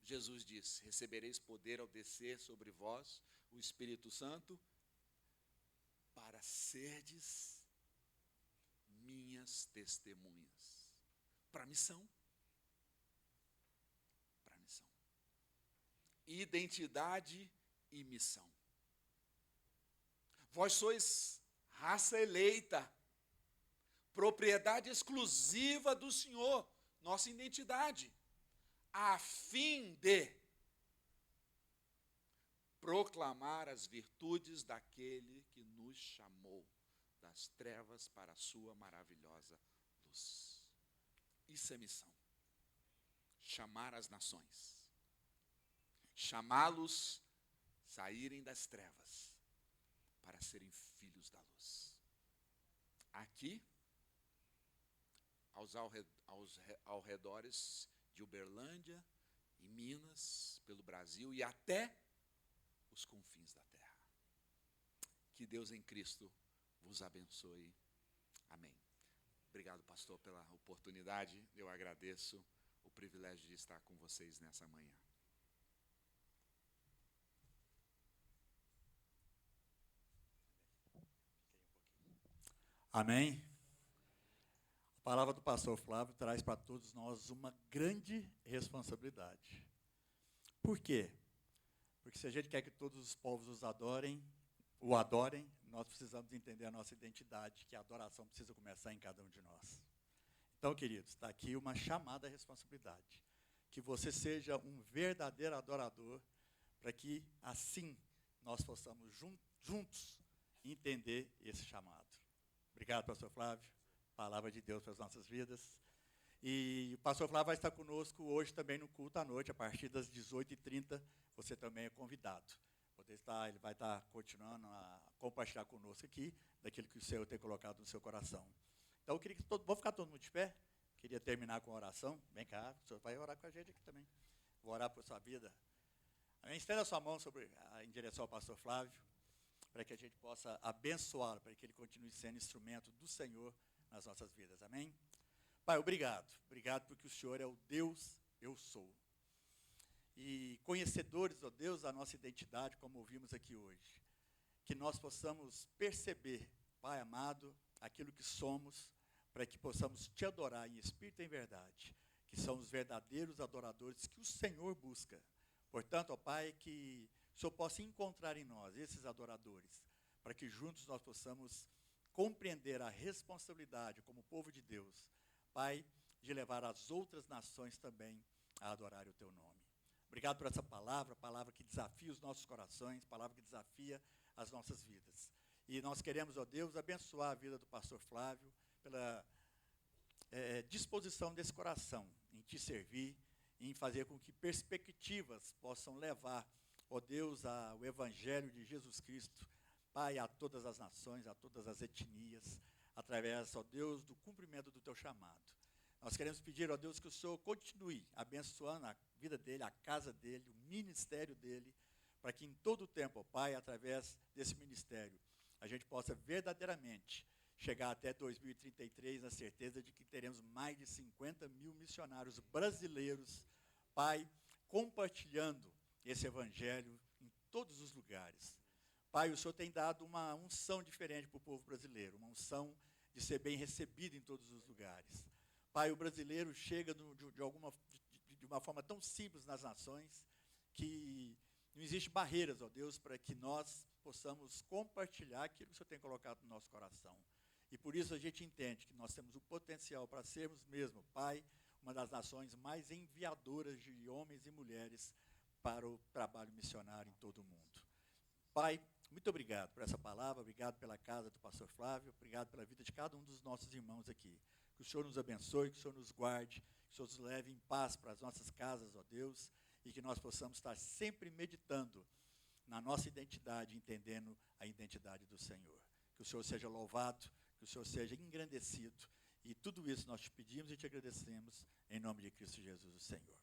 Jesus diz: recebereis poder ao descer sobre vós o Espírito Santo, para serdes minhas testemunhas. Para a missão. Para a missão. Identidade e missão. Vós sois raça eleita, propriedade exclusiva do Senhor, nossa identidade, a fim de proclamar as virtudes daquele que nos chamou das trevas para a sua maravilhosa luz. Isso é missão. Chamar as nações. Chamá-los saírem das trevas para serem filhos da luz. Aqui, aos arredores de Uberlândia e Minas, pelo Brasil e até os confins da terra. Que Deus em Cristo vos abençoe. Amém. Obrigado, pastor, pela oportunidade. Eu agradeço o privilégio de estar com vocês nessa manhã. Amém? A palavra do pastor Flávio traz para todos nós uma grande responsabilidade. Por quê? Porque se a gente quer que todos os povos o adorem, nós precisamos entender a nossa identidade, que a adoração precisa começar em cada um de nós. Então, queridos, está aqui uma chamada à responsabilidade. Que você seja um verdadeiro adorador, para que assim nós possamos juntos entender esse chamado. Obrigado, pastor Flávio. Palavra de Deus para as nossas vidas. E o pastor Flávio vai estar conosco hoje também no culto à noite, a partir das 18h30. Você também é convidado. Ele vai estar continuando a compartilhar conosco aqui, daquilo que o Senhor tem colocado no seu coração. Então, eu queria que vamos ficar todo mundo de pé. Queria terminar com a oração. Vem cá, o Senhor vai orar com a gente aqui também. Vou orar por sua vida. Amém? Estenda a sua mão em direção ao pastor Flávio, para que a gente possa abençoá-lo, para que ele continue sendo instrumento do Senhor nas nossas vidas. Amém? Pai, obrigado. Obrigado porque o Senhor é o Deus, eu sou. E conhecedores, ó Deus, da nossa identidade, como ouvimos aqui hoje. Que nós possamos perceber, Pai amado, aquilo que somos, para que possamos te adorar em espírito e em verdade. Que são os verdadeiros adoradores que o Senhor busca. Portanto, ó Pai, que o Senhor possa encontrar em nós esses adoradores, para que juntos nós possamos compreender a responsabilidade como povo de Deus, Pai, de levar as outras nações também a adorar o Teu nome. Obrigado por essa palavra que desafia os nossos corações, palavra que desafia as nossas vidas. E nós queremos, ó Deus, abençoar a vida do pastor Flávio, pela disposição desse coração em Te servir, em fazer com que perspectivas possam levar, ó Deus, o Evangelho de Jesus Cristo, Pai, a todas as nações, a todas as etnias, através, ó Deus, do cumprimento do Teu chamado. Nós queremos pedir, ó Deus, que o Senhor continue abençoando a vida dele, a casa dele, o ministério dele, para que em todo o tempo, ó Pai, através desse ministério, a gente possa verdadeiramente chegar até 2033 na certeza de que teremos mais de 50 mil missionários brasileiros, Pai, compartilhando esse evangelho em todos os lugares. Pai, o Senhor tem dado uma unção diferente para o povo brasileiro, uma unção de ser bem recebido em todos os lugares. Pai, o brasileiro chega de uma forma tão simples nas nações, que não existe barreiras, ó Deus, para que nós possamos compartilhar aquilo que o Senhor tem colocado no nosso coração. E por isso a gente entende que nós temos o potencial para sermos mesmo, Pai, uma das nações mais enviadoras de homens e mulheres para o trabalho missionário em todo o mundo. Pai, muito obrigado por essa palavra, obrigado pela casa do pastor Flávio, obrigado pela vida de cada um dos nossos irmãos aqui. Que o Senhor nos abençoe, que o Senhor nos guarde, que o Senhor nos leve em paz para as nossas casas, ó Deus, e que nós possamos estar sempre meditando na nossa identidade, entendendo a identidade do Senhor. Que o Senhor seja louvado, que o Senhor seja engrandecido, e tudo isso nós te pedimos e te agradecemos, em nome de Cristo Jesus, o Senhor.